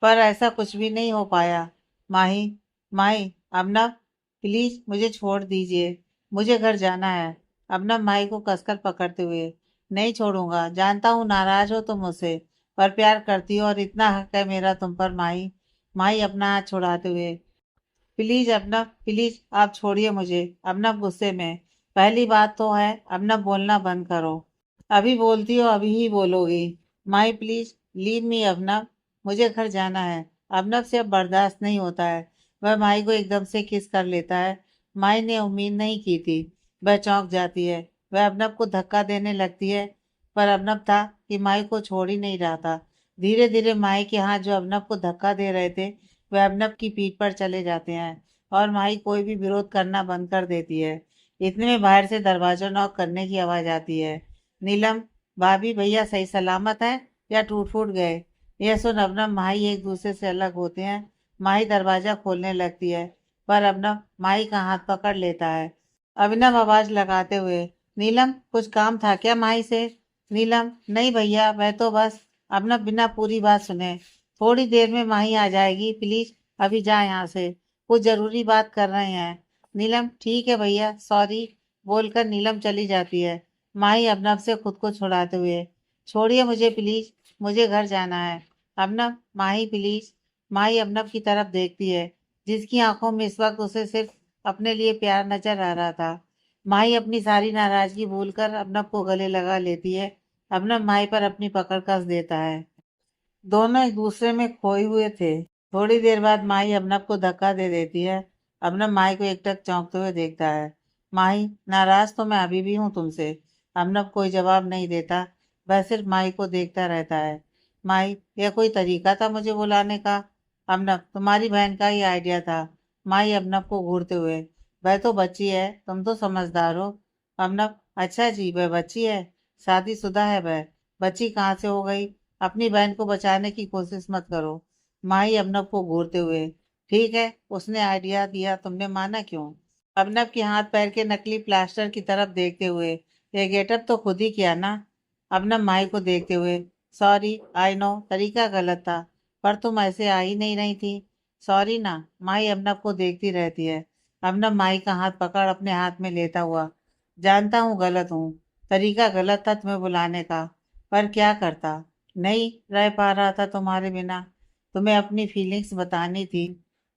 पर ऐसा कुछ भी नहीं हो पाया। माही, माही, अबनव, प्लीज मुझे छोड़ दीजिए, मुझे घर जाना है। अबनव माही को कसकर पकड़ते हुए, नहीं छोड़ूंगा। जानता हूँ नाराज हो तुम मुझसे, पर प्यार करती हो और इतना हक है मेरा तुम पर माही। माही अपना हाथ छुड़ाते हुए, प्लीज अबनव, प्लीज आप छोड़िए मुझे। अबनव गुस्से में, पहली बात तो है अबनव बोलना बंद करो। अभी बोलती हो अभी ही बोलोगी। माई प्लीज लीव मी अबनव, मुझे घर जाना है। अबनव से अब बर्दाश्त नहीं होता है। वह माई को एकदम से किस कर लेता है। माई ने उम्मीद नहीं की थी। वह चौंक जाती है। वह अबनव को धक्का देने लगती है, पर अबनव था कि माई को छोड़ ही नहीं रहा था। धीरे धीरे माई के हाथ जो अबनव को धक्का दे रहे थे, वह अबनव की पीठ पर चले जाते हैं और माही कोई भी विरोध करना बंद कर देती है। इतने में बाहर से दरवाजा नॉक करने की आवाज आती है। नीलम, भाभी भैया सही सलामत है या टूट फूट गए। यह सुन अबनव माही एक दूसरे से अलग होते हैं। माही दरवाजा खोलने लगती है, पर अबनव माही का हाथ पकड़ लेता है। अभिनव आवाज लगाते हुए, नीलम कुछ काम था क्या माही से। नीलम, नहीं भैया, वह तो बस। अभिनव बिना पूरी बात सुने, थोड़ी देर में माही आ जाएगी, प्लीज अभी जा यहाँ से, कुछ जरूरी बात कर रहे हैं। नीलम, ठीक है भैया, सॉरी बोलकर नीलम चली जाती है। माही अभिनव से खुद को छुड़ाते हुए, छोड़िए मुझे प्लीज, मुझे घर जाना है। अभिनव, माही प्लीज। माही अभिनव की तरफ देखती है, जिसकी आंखों में इस वक्त उसे सिर्फ अपने लिए प्यार नजर आ रहा था। माही अपनी सारी नाराजगी भूलकर अबनव को गले लगा लेती है। अबनव माही पर अपनी पकड़ कस देता है। दोनों एक दूसरे में खोए हुए थे। थोड़ी देर बाद माही अबनव को धक्का दे देती है। अबनव माही को एकटक चौंकते हुए देखता है। माही, नाराज तो मैं अभी भी हूँ तुमसे। अबनव कोई जवाब नहीं देता, वह सिर्फ माही को देखता रहता है। माही, यह कोई तरीका था मुझे बुलाने का। अबनव, तुम्हारी बहन का ही आइडिया था। माही अबनव को घूरते हुए, वह तो बच्ची है, तुम तो समझदार हो। अबनव, अच्छा जी, वह बच्ची है, शादीशुदा है वह, बच्ची कहाँ से हो गई। अपनी बहन को बचाने की कोशिश मत करो। माही अबनव को घूरते हुए, ठीक है, उसने आइडिया दिया, तुमने माना क्यों। अबनव के हाथ पैर के नकली प्लास्टर की तरफ देखते हुए, ये गेटअप तो खुद ही किया ना। अबनव माही को देखते हुए, सॉरी, आई नो तरीका गलत था, पर तुम ऐसे आ ही नहीं रही थी। सॉरी ना। माही अबनव को देखती रहती है। अबनव माही का हाथ पकड़ अपने हाथ में लेता हुआ, जानता हूँ गलत हूँ, तरीका गलत था तुम्हें बुलाने का, पर क्या करता, नहीं रह पा रहा था तुम्हारे बिना, तुम्हें अपनी फीलिंग्स बतानी थी।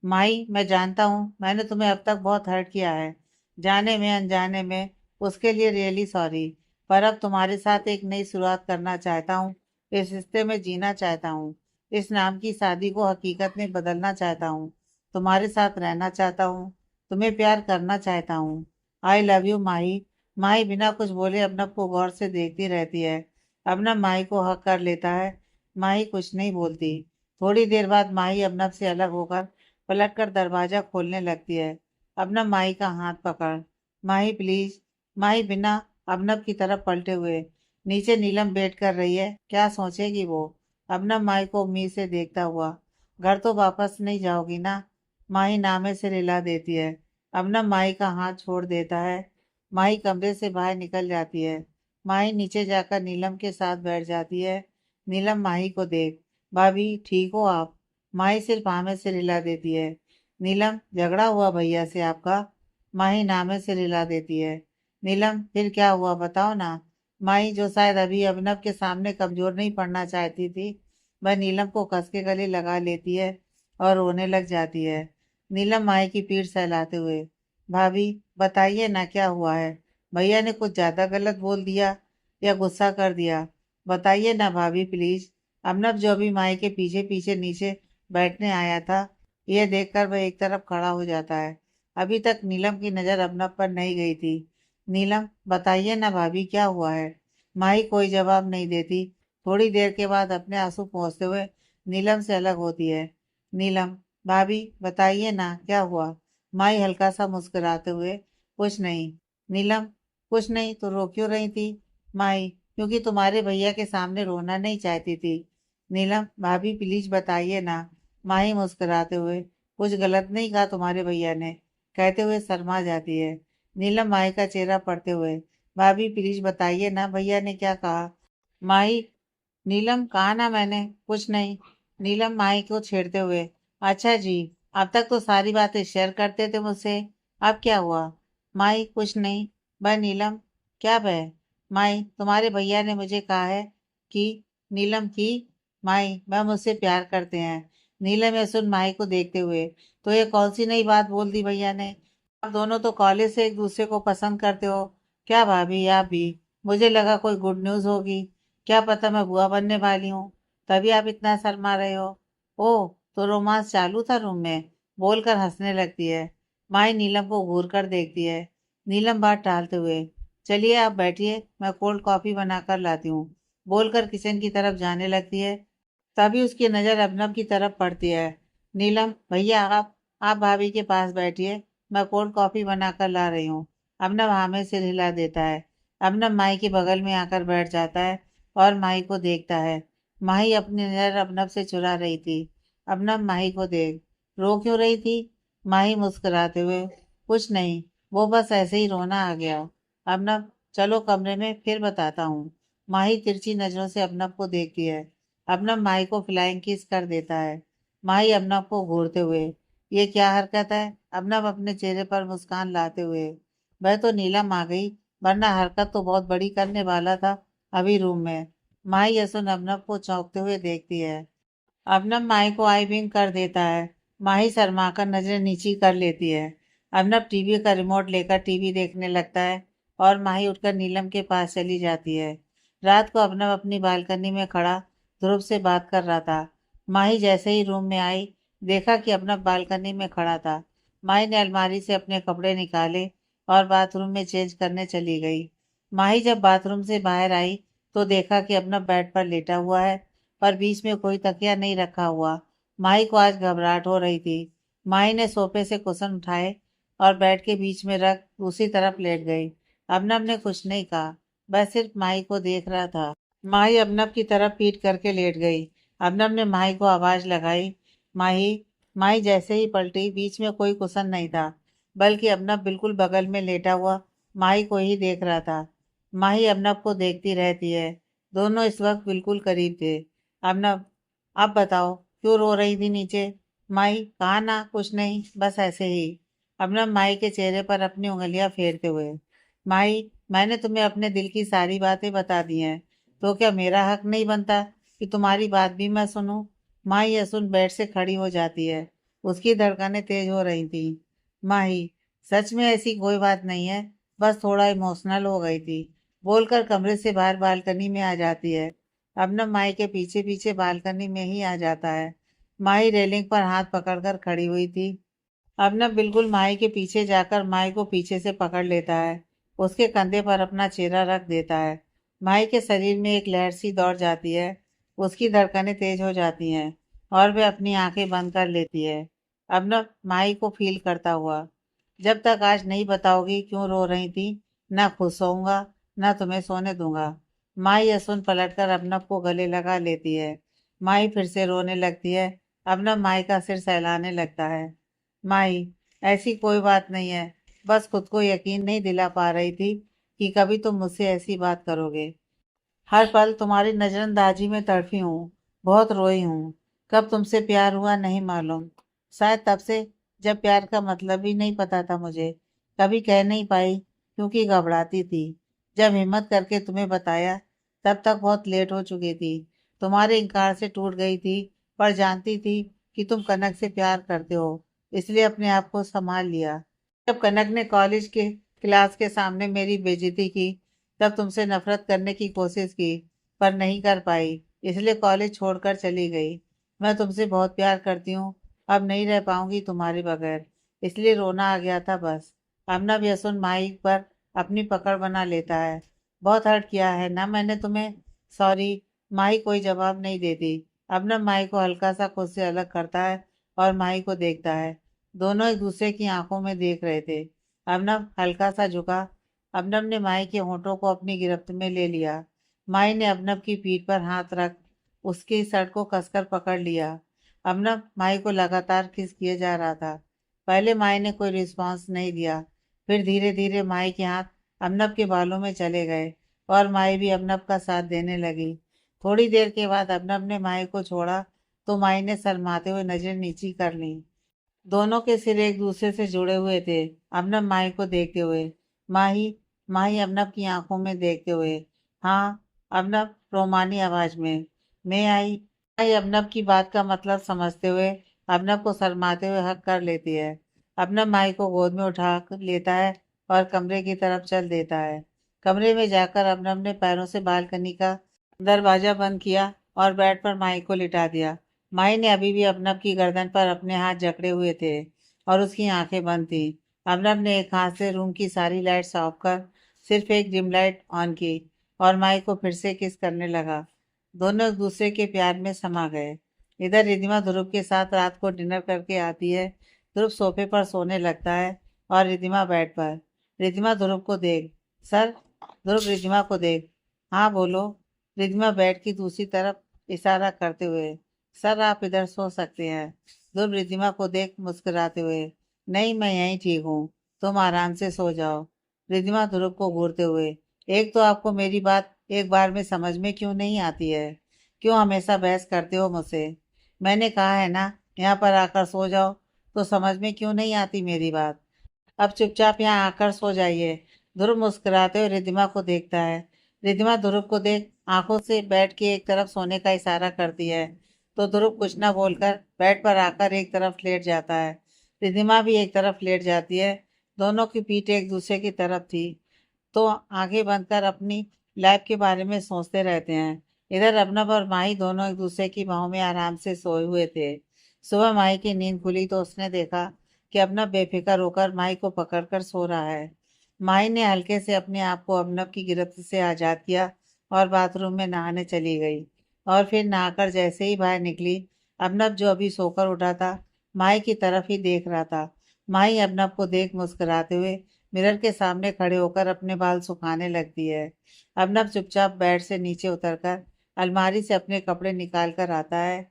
माई, मैं जानता हूँ मैंने तुम्हें अब तक बहुत हर्ट किया है, जाने में अनजाने में। उसके लिए रियली सॉरी। पर अब तुम्हारे साथ एक नई शुरुआत करना चाहता हूँ। इस रिश्ते में जीना चाहता हूँ। इस नाम की शादी को हकीकत में बदलना चाहता हूँ। तुम्हारे साथ रहना चाहता हूँ। तुम्हें प्यार करना चाहता हूँ। आई लव यू माही। माही बिना कुछ बोले अबनव को गौर से देखती रहती है। अबनव माही को हक कर लेता है। माही कुछ नहीं बोलती। थोड़ी देर बाद माही अबनव से अलग होकर पलटकर दरवाजा खोलने लगती है। अबनव माही का हाथ पकड़, माही प्लीज। माही बिना अबनव की तरफ पलटे हुए, नीचे नीलम वेट कर रही है, क्या सोचेगी वो। अबनव माही को उम्मीद से देखता हुआ, घर तो वापस नहीं जाओगी ना। माही नामे से रिला देती है। अबनव माही का हाथ छोड़ देता है। माही कमरे से बाहर निकल जाती है। माही नीचे जाकर नीलम के साथ बैठ जाती है। नीलम माही को देख, भाभी ठीक हो आप। माही सिर्फ आमे से रिला देती है। नीलम, झगड़ा हुआ भैया से आपका। माही नामे से रिला देती है। नीलम, फिर क्या हुआ बताओ ना। माही, जो शायद अभी अभिनव के सामने कमजोर नहीं पड़ना चाहती थी, वह नीलम को कस के गले लगा लेती है और रोने लग जाती है। नीलम माही की पीठ सहलाते हुए, भाभी बताइए ना क्या हुआ है। भैया ने कुछ ज्यादा गलत बोल दिया या गुस्सा कर दिया? बताइए ना भाभी प्लीज। अभिनव, जो अभी माही के पीछे पीछे नीचे बैठने आया था, यह देखकर वह एक तरफ खड़ा हो जाता है। अभी तक नीलम की नजर अबनव पर नहीं गई थी। नीलम, बताइए ना भाभी क्या हुआ है। माही कोई जवाब नहीं देती। थोड़ी देर के बाद अपने आंसू पोंछते हुए नीलम से अलग होती है। नीलम, भाभी बताइए ना क्या हुआ। माही हल्का सा मुस्कुराते हुए, कुछ नहीं। नीलम, कुछ नहीं तो रो क्यों रही थी। माही, क्योंकि तुम्हारे भैया के सामने रोना नहीं चाहती थी। नीलम, भाभी प्लीज बताइए ना। माही मुस्कुराते हुए, कुछ गलत नहीं कहा तुम्हारे भैया ने, कहते हुए शर्मा जाती है। नीलम माही का चेहरा पढ़ते हुए, भाभी प्लीज बताइए ना भैया ने क्या कहा। माही, नीलम कहा ना मैंने कुछ नहीं। नीलम माही को छेड़ते हुए, अच्छा जी, अब तक तो सारी बातें शेयर करते थे मुझसे, अब क्या हुआ। माही, कुछ नहीं। वह नीलम, क्या वह। माही, तुम्हारे भैया ने मुझे कहा है कि। नीलम की। माही, वह मुझसे प्यार करते हैं। नीलम यह सुन माही को देखते हुए, तो ये कौन सी नई बात बोल दी भैया ने। आप दोनों तो कॉलेज से एक दूसरे को पसंद करते हो। क्या भाभी आप भी। मुझे लगा कोई गुड न्यूज होगी। क्या पता मैं बुआ बनने वाली हूँ, तभी आप इतना शर्मा रहे हो। ओह, तो रोमांस चालू था रूम में। बोलकर हंसने लगती है। माही नीलम को घूर कर देखती है। नीलम बात टालते हुए, चलिए आप बैठिए, मैं कोल्ड कॉफी बनाकर लाती हूँ, बोलकर किचन की तरफ जाने लगती है। तभी उसकी नजर अबनव की तरफ पड़ती है। नीलम, भैया आप भाभी के पास बैठिए, मैं कोल्ड कॉफी बनाकर ला रही हूँ। अबनव हामी से हिला देता है। अबनव माही के बगल में आकर बैठ जाता है और माही को देखता है। माही अपनी नजर अबनव से चुरा रही थी। अबनव माही को देख, रो क्यों रही थी। माही मुस्कुराते हुए, कुछ नहीं, वो बस ऐसे ही रोना आ गया। अबनव, चलो कमरे में फिर बताता हूँ। माही तिरछी नजरों से अबनव को देखती है। अबनव माही को फ्लाइंग किस कर देता है। माही अबनव को घूरते हुए, ये क्या हरकत है। अबनव अपने चेहरे पर मुस्कान लाते हुए, वह तो नीलम आ गई, वरना हरकत तो बहुत बड़ी करने वाला था अभी रूम में। माही यसुन अबनव को चौंकते हुए देखती है। अबनव माही को आई विंक कर देता है। माही शर्माकर नजरें नीची कर लेती है। अबनव टीवी का रिमोट लेकर टीवी देखने लगता है और माही उठकर नीलम के पास चली जाती है। रात को अबनव अपनी बालकनी में खड़ा ध्रुव से बात कर रहा था। माही जैसे ही रूम में आई, देखा कि अबनव बालकनी में खड़ा था। माही ने अलमारी से अपने कपड़े निकाले और बाथरूम में चेंज करने चली गई। माही जब बाथरूम से बाहर आई तो देखा कि अबनव बेड पर लेटा हुआ है, पर बीच में कोई तकिया नहीं रखा हुआ। माही को आज घबराहट हो रही थी। माही ने सोफे से कुशन उठाए और बेड के बीच में रख दूसरी तरफ लेट गई। अबनव ने कुछ नहीं कहा, बस सिर्फ माही को देख रहा था। माही अबनव की तरफ पीट करके लेट गई। अबनव ने माही को आवाज लगाई, माही। माही जैसे ही पलटी, बीच में कोई कुशन नहीं था, बल्कि अबनव बिल्कुल बगल में लेटा हुआ माही को ही देख रहा था। माही अबनव को देखती रहती है। दोनों इस वक्त बिल्कुल करीब थे। अबनव, अब बताओ क्यों रो रही थी नीचे। माई, कहा ना कुछ नहीं, बस ऐसे ही। अबनव माई के चेहरे पर अपनी उंगलियां फेरते हुए, माई, मैंने तुम्हें अपने दिल की सारी बातें बता दी हैं, तो क्या मेरा हक नहीं बनता कि तुम्हारी बात भी मैं सुनूं। माई यह सुन बेड से खड़ी हो जाती है। उसकी धड़कनें तेज हो रही थी। माही, सच में ऐसी कोई बात नहीं है, बस थोड़ा इमोशनल हो गई थी, बोलकर कमरे से बाहर बालकनी में आ जाती है। अबनम माही के पीछे पीछे बालकनी में ही आ जाता है। माही रेलिंग पर हाथ पकड़कर खड़ी हुई थी। अबनम बिल्कुल माही के पीछे जाकर माही को पीछे से पकड़ लेता है, उसके कंधे पर अपना चेहरा रख देता है। माही के शरीर में एक लहर सी दौड़ जाती है, उसकी धड़कनें तेज हो जाती हैं और वह अपनी आंखें बंद कर लेती है। अबनम माही को फील करता हुआ, जब तक आज नहीं बताओगी क्यों रो रही थी, ना खुद सोऊंगा ना तुम्हें सोने दूंगा। माही यह सुन पलटकर अबनम को गले लगा लेती है। माही फिर से रोने लगती है। अबनम माही का सिर सहलाने लगता है। माही, ऐसी कोई बात नहीं है, बस खुद को यकीन नहीं दिला पा रही थी कि कभी तुम मुझसे ऐसी बात करोगे। हर पल तुम्हारी नजरअंदाजी में तड़फी हूँ, बहुत रोई हूँ। कब तुमसे प्यार हुआ नहीं मालूम, शायद तब से जब प्यार का मतलब ही नहीं पता था मुझे। कभी कह नहीं पाई क्योंकि घबराती थी। जब हिम्मत करके तुम्हें बताया तब तक बहुत लेट हो चुकी थी। तुम्हारे इनकार से टूट गई थी, पर जानती थी कि तुम कनक से प्यार करते हो, इसलिए अपने आप को संभाल लिया। जब कनक ने कॉलेज के क्लास के सामने मेरी बेइज्जती की, तब तुमसे नफरत करने की कोशिश की, पर नहीं कर पाई, इसलिए कॉलेज छोड़कर चली गई। मैं तुमसे बहुत प्यार करती हूँ, अब नहीं रह पाऊंगी तुम्हारे बगैर, इसलिए रोना आ गया था बस। अमना भी सुन माही पर अपनी पकड़ बना लेता है। बहुत हर्ट किया है ना मैंने तुम्हें, सॉरी। माही कोई जवाब नहीं देती। अमना माही को हल्का सा खुद से अलग करता है और माही को देखता है। दोनों एक दूसरे की आंखों में देख रहे थे। अमनम हल्का सा झुका। अबनम ने माई के होठों को अपनी गिरफ्त में ले लिया। माई ने अबनम की पीठ पर हाथ रख उसकी शर्ट को कसकर पकड़ लिया। अबनम माई को लगातार किस किए जा रहा था। पहले माई ने कोई रिस्पांस नहीं दिया, फिर धीरे धीरे माई के हाथ अबनम के बालों में चले गए और माई भी अबनम का साथ देने लगी। थोड़ी देर के बाद अबनम ने माई को छोड़ा तो माई ने शर्माते हुए नजर नीची कर ली। दोनों के सिर एक दूसरे से जुड़े हुए थे। अबनम माही को देखते हुए, माही, माही अबनम की आंखों में देखते हुए, हाँ। अबनम रोमानी आवाज में, मैं आई। माही अबनम की बात का मतलब समझते हुए अबनम को शर्माते हुए हक कर लेती है। अबनम माही को गोद में उठा लेता है और कमरे की तरफ चल देता है। कमरे में जाकर अबनम ने पैरों से बालकनी का दरवाजा बंद किया और बेड पर माही को लिटा दिया। माही ने अभी भी अबनब की गर्दन पर अपने हाथ जकड़े हुए थे और उसकी आंखें बंद थी। अबनब ने एक हाथ से रूम की सारी लाइट्स ऑफ कर सिर्फ एक डिम लाइट ऑन की और माही को फिर से किस करने लगा। दोनों एक दूसरे के प्यार में समा गए। इधर रिधिमा ध्रुव के साथ रात को डिनर करके आती है। ध्रुव सोफे पर सोने लगता है और रिधिमा बेड पर। रिधिमा ध्रुव को देख, सर। ध्रुव रिधिमा को देख, हाँ बोलो। रिधिमा बेड की दूसरी तरफ इशारा करते हुए, सर आप इधर सो सकते हैं। ध्रुव रिद्धिमा को देख मुस्कुराते हुए, नहीं मैं यहीं ठीक हूँ, तुम आराम से सो जाओ। रिद्धिमा ध्रुव को घूरते हुए, एक तो आपको मेरी बात एक बार में समझ में क्यों नहीं आती है, क्यों हमेशा बहस करते हो मुझसे। मैंने कहा है ना यहाँ पर आकर सो जाओ, तो समझ में क्यों नहीं आती मेरी बात। अब चुपचाप यहाँ आकर सो जाइए। ध्रुव मुस्कुराते हुए रिद्धिमा को देखता है। रिद्धिमा ध्रुव को देख आंखों से बेड के एक तरफ सोने का इशारा करती है, तो ध्रुव कुछ न बोलकर बेड पर आकर एक तरफ लेट जाता है। रिद्धिमा भी एक तरफ लेट जाती है। दोनों की पीठ एक दूसरे की तरफ थी, तो आंखें बंद कर अपनी लाइफ के बारे में सोचते रहते हैं। इधर अबनब और माही दोनों एक दूसरे की बाहों में आराम से सोए हुए थे। सुबह माही की नींद खुली तो उसने देखा कि अबनब बेफिक्र होकर माही को पकड़कर सो रहा है। माही ने हल्के से अपने आप को अबनब की गिरफ्त से आजाद किया और बाथरूम में नहाने चली गई। और फिर नहाकर जैसे ही बाहर निकली, अबनब जो अभी सोकर उठा था माही की तरफ ही देख रहा था। माही अबनब को देख मुस्कुराते हुए मिरर के सामने खड़े होकर अपने बाल सुखाने लगती है। अबनब चुपचाप बेड से नीचे उतरकर अलमारी से अपने कपड़े निकाल कर आता है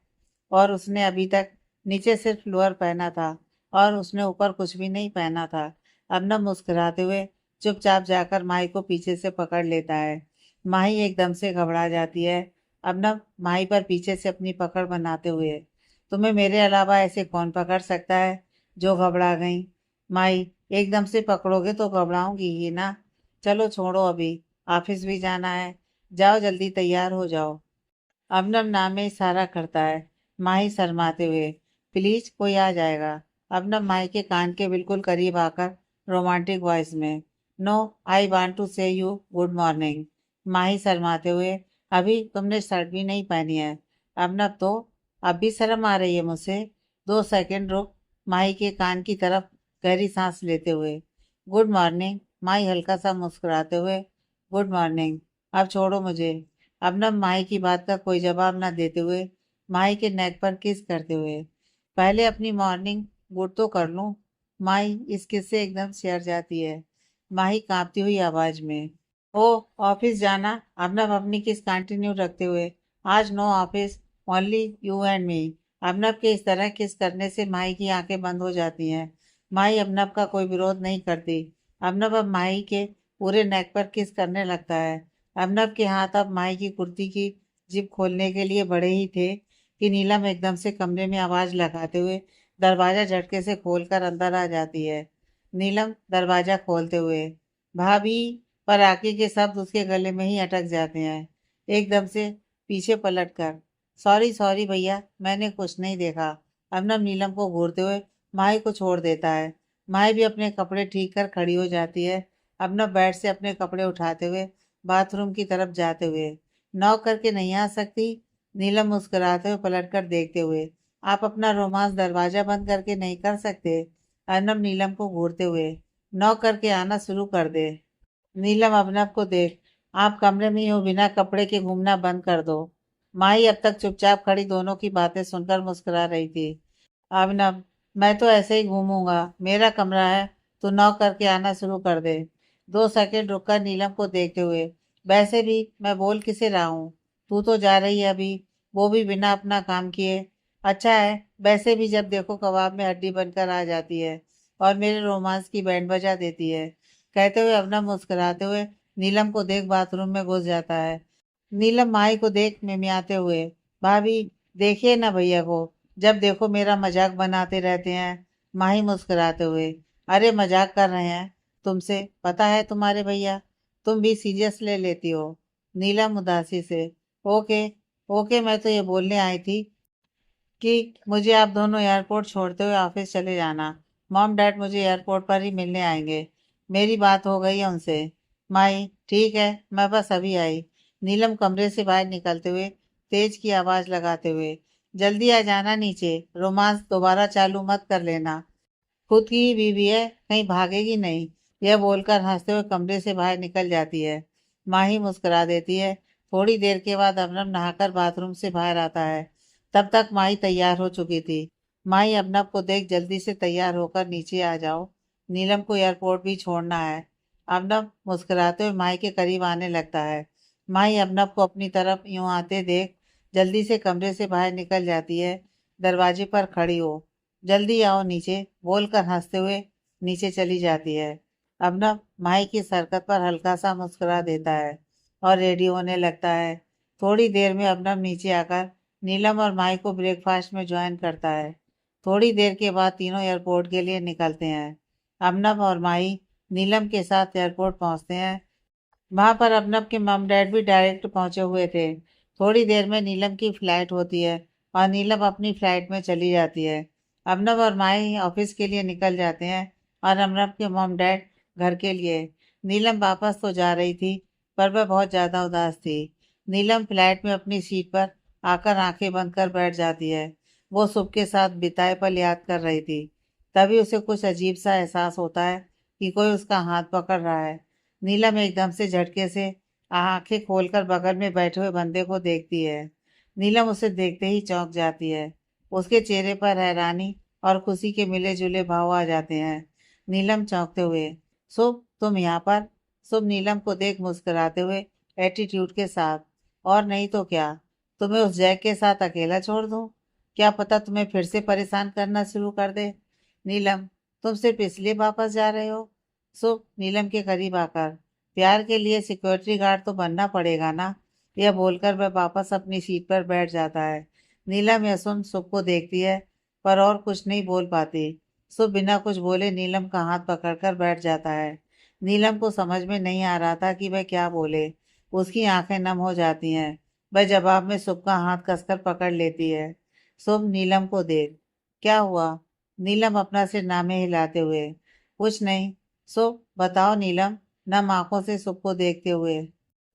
और उसने अभी तक नीचे सिर्फ लोअर पहना था और उसने ऊपर कुछ भी नहीं पहना था। अबनब मुस्कुराते हुए चुपचाप जाकर माही को पीछे से पकड़ लेता है। माही एकदम से घबरा जाती है। अबनब माही पर पीछे से अपनी पकड़ बनाते हुए, तुम्हें मेरे अलावा ऐसे कौन पकड़ सकता है। जो घबरा गई। माही, एकदम से पकड़ोगे तो घबराऊंगी ही ना। चलो छोड़ो, अभी ऑफिस भी जाना है, जाओ जल्दी तैयार हो जाओ। अबनब नाम में इशारा करता है। माही शर्माते हुए, प्लीज कोई आ जाएगा। अर्नब माही के कान के बिल्कुल करीब आकर रोमांटिक वॉइस में, नो आई वांट टू से यू गुड मॉर्निंग। माही शर्माते हुए, अभी तुमने शर्ट भी नहीं पहनी है। अर्नब तो अब भी शर्म आ रही है मुझसे। 2 सेकंड रुक। माही के कान की तरफ गहरी सांस लेते हुए, गुड मॉर्निंग। माही हल्का सा मुस्कुराते हुए, गुड मॉर्निंग। अब छोड़ो मुझे। अर्नब माही की बात का कोई जवाब न देते हुए माही के नेक पर किस करते हुए, पहले अपनी मॉर्निंग गुड तो कर लूं। माही इस किस से एकदम सिहर जाती है। माही कांपती हुई आवाज में, ओ ऑफिस जाना। अर्नब अपनी किस कंटिन्यू रखते हुए, आज no office, only you and me. Arnab के इस तरह किस करने से माही की आंखें बंद हो जाती हैं। माही अर्नब का कोई विरोध नहीं करती। अर्नब अब माही के पूरे नेक पर किस करने लगता है। अर्नब के हाथ अब माही की कुर्ती की जिप खोलने के लिए बड़े ही थे कि नीलम एकदम से कमरे में आवाज लगाते हुए दरवाजा झटके से खोलकर अंदर आ जाती है। नीलम दरवाजा खोलते हुए, भाभी, पर आगे के शब्द उसके गले में ही अटक जाते हैं। एकदम से पीछे पलटकर, सॉरी सॉरी भैया, मैंने कुछ नहीं देखा। अर्नब नीलम को घूरते हुए माही को छोड़ देता है। माही भी अपने कपड़े ठीक कर खड़ी हो जाती है। अर्नब बेड से अपने कपड़े उठाते हुए बाथरूम की तरफ जाते हुए, नॉक करके नहीं आ सकती? नीलम मुस्कुराते हुए पलटकर देखते हुए, आप अपना रोमांस दरवाजा बंद करके नहीं कर सकते? अर्नब नीलम को घूरते हुए, नॉक करके आना शुरू कर दे। नीलम अभिनव को देख, आप कमरे में यूं बिना कपड़े के घूमना बंद कर दो। माही अब तक चुपचाप खड़ी दोनों की बातें सुनकर मुस्कुरा रही थी। अभिनव, मैं तो ऐसे ही घूमूंगा, मेरा कमरा है, तू नॉक करके आना शुरू कर दे। 2 सेकंड रुककर नीलम को देखते हुए, वैसे भी मैं बोल किसे रहा हूँ, तू तो जा रही है अभी, वो भी बिना अपना काम किए। अच्छा है, वैसे भी जब देखो कबाब में हड्डी बनकर आ जाती है और मेरे रोमांस की बैंड बजा देती है। कहते हुए अवनव मुस्कुराते हुए नीलम को देख बाथरूम में घुस जाता है। नीलम माही को देख मिमियाते हुए, भाभी, देखिए ना भैया को, जब देखो मेरा मजाक बनाते रहते हैं। माही मुस्कुराते हुए, अरे मजाक कर रहे हैं तुमसे, पता है तुम्हारे भैया, तुम भी सीरियस ले लेती हो। नीलम उदासी से, ओके ओके, मैं तो ये बोलने आई थी कि मुझे आप दोनों एयरपोर्ट छोड़ते हुए ऑफिस चले जाना। मॉम डैड मुझे एयरपोर्ट पर ही मिलने आएंगे, मेरी बात हो गई है उनसे। माई, ठीक है, मैं बस अभी आई। नीलम कमरे से बाहर निकलते हुए तेज की आवाज लगाते हुए, जल्दी आ जाना नीचे, रोमांस दोबारा चालू मत कर लेना, खुद की ही बीवी है, कहीं भागेगी नहीं। यह बोलकर हंसते हुए कमरे से बाहर निकल जाती है। माही मुस्कुरा देती है। थोड़ी देर के बाद अबनब नहाकर बाथरूम से बाहर आता है। तब तक माही तैयार हो चुकी थी। माही अबनब को देख जल्दी से तैयार होकर नीचे आ जाओ, नीलम को एयरपोर्ट भी छोड़ना है। अबनब मुस्कुराते हुए माही के करीब आने लगता है। माही अबनब को अपनी तरफ यूं आते देख जल्दी से कमरे से बाहर निकल जाती है। दरवाजे पर खड़ी हो, जल्दी आओ नीचे, बोलकर हंसते हुए नीचे चली जाती है। अबनब माही की हरकत पर हल्का सा मुस्कुरा देता है और रेडी होने लगता है। थोड़ी देर में अबनब नीचे आकर नीलम और माही को ब्रेकफास्ट में ज्वाइन करता है। थोड़ी देर के बाद तीनों एयरपोर्ट के लिए निकलते हैं। अबनब और माही नीलम के साथ एयरपोर्ट पहुंचते हैं। वहां पर अबनब के मम डैड भी डायरेक्ट पहुंचे हुए थे। थोड़ी देर में नीलम की फ्लाइट होती है और नीलम अपनी फ्लाइट में चली जाती है। अबनब और माही ऑफिस के लिए निकल जाते हैं और अबनब के मम डैड घर के लिए। नीलम वापस तो जा रही थी, पर वह बहुत ज्यादा उदास थी। नीलम फ्लैट में अपनी सीट पर आकर आंखें बंद कर बैठ जाती है। वो सुबह के साथ बिताए पल याद कर रही थी। तभी उसे कुछ अजीब सा एहसास होता है कि कोई उसका हाथ पकड़ रहा है। नीलम एकदम से झटके से आंखें खोलकर बगल में बैठे हुए बंदे को देखती है। नीलम उसे देखते ही चौंक जाती है। उसके चेहरे पर हैरानी और खुशी के मिले जुले भाव आ जाते हैं। नीलम चौंकते हुए, शुभ, तुम यहाँ पर? शुभ नीलम को देख मुस्कुराते हुए एटीट्यूड के साथ, और नहीं तो क्या, तुम्हें उस जैक के साथ अकेला छोड़ दूं? क्या पता तुम्हें फिर से परेशान करना शुरू कर दे। नीलम, तुम सिर्फ इसलिए वापस जा रहे हो? शुभ नीलम के करीब आकर, प्यार के लिए सिक्योरिटी गार्ड तो बनना पड़ेगा ना। यह बोलकर वह वापस अपनी सीट पर बैठ जाता है। नीलम यह सुन शुभ को देखती है, पर और कुछ नहीं बोल पाती। शुभ बिना कुछ बोले नीलम का हाथ पकड़कर बैठ जाता है। नीलम को समझ में नहीं आ रहा था कि वह क्या बोले। उसकी आंखें नम हो जाती हैं। वह जवाब में शुभ का हाथ कसकर पकड़ लेती है। शुभ नीलम को देख, क्या हुआ? नीलम अपना सिर नामे हिलाते हुए। कुछ नहीं। सुप, बताओ नीलम, नम आंखों से सुप को देखते हुए।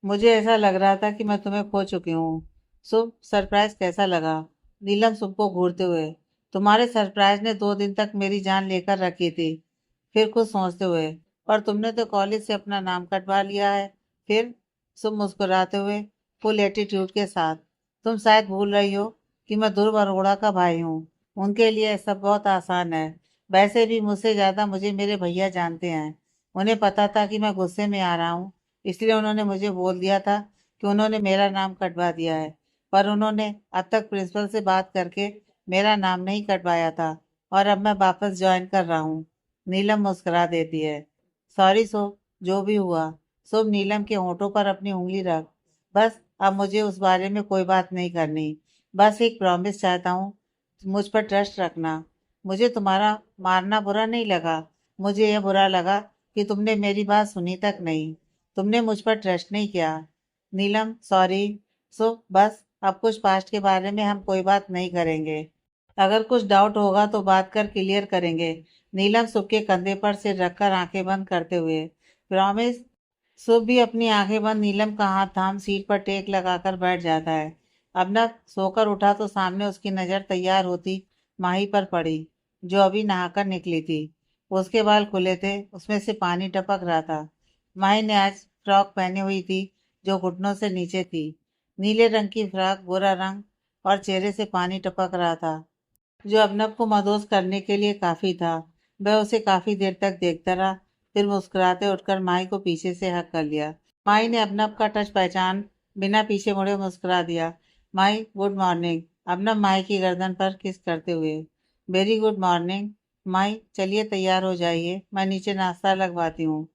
मुझे ऐसा लग रहा था कि मैं तुम्हें खो चुकी हूँ। सुप, सरप्राइज कैसा लगा? नीलम सुप को घूरते हुए। तुम्हारे सरप्राइज ने 2 दिन तक मेरी जान लेकर रखी थी। फिर कुछ सोचते हुए। और तुमने तो कॉलेज से अपना नाम कटवा लिया है। फिर? सुप मुस्कुराते हुए, फुल एटीट्यूड के साथ। तुम शायद भूल रही हो कि मैं ध्रुव अरोड़ा का भाई हूँ। उनके लिए सब बहुत आसान है। वैसे भी मुझसे ज्यादा मुझे मेरे भैया जानते हैं। उन्हें पता था कि मैं गुस्से में आ रहा हूँ, इसलिए उन्होंने मुझे बोल दिया था कि उन्होंने मेरा नाम कटवा दिया है। पर उन्होंने अब तक प्रिंसिपल से बात करके मेरा नाम नहीं कटवाया था। और अब मैं वापस ज्वाइन कर रहा हूँ। नीलम मुस्कुरा देती है। सॉरी सोब, जो भी हुआ। सोब नीलम के होठों पर अपनी उंगली रख। बस, अब मुझे उस बारे में कोई बात नहीं करनी। बस एक प्रॉमिस चाहता हूँ, मुझ पर ट्रस्ट रखना। मुझे तुम्हारा मारना बुरा नहीं लगा। मुझे यह बुरा लगा कि तुमने मेरी बात सुनी तक नहीं। तुमने मुझ पर ट्रस्ट नहीं किया। नीलम, सॉरी। सो बस, अब कुछ पास्ट के बारे में हम कोई बात नहीं करेंगे। अगर कुछ डाउट होगा तो बात कर क्लियर करेंगे। नीलम सुख के कंधे पर सिर रखकर आंखें बंद करते हुए। प्रॉमिस। सुख भी अपनी आंखें बंद नीलम का हाथ थाम सीट पर टेक लगाकर बैठ जाता है। अब न सोकर उठा तो सामने उसकी नजर तैयार होती माही पर पड़ी, जो अभी नहाकर निकली थी। उसके बाल खुले थे, उसमें से पानी टपक रहा था। माही ने आज फ्रॉक पहनी हुई थी, जो घुटनों से नीचे थी। नीले रंग की फ्रॉक, गोरा रंग, और चेहरे से पानी टपक रहा था, जो अबनव को मदहोश करने के लिए काफी था। वह उसे काफी देर तक देखता रहा, फिर मुस्कुराते उठकर माई को पीछे से हक कर लिया। माई ने अबनव का टच पहचान बिना पीछे मुड़े मुस्कुरा दिया। माई, गुड मॉर्निंग। अबनव माई की गर्दन पर किस करते हुए। Very good morning. माई, चलिए तैयार हो जाइए, मैं नीचे नाश्ता लगवाती हूँ।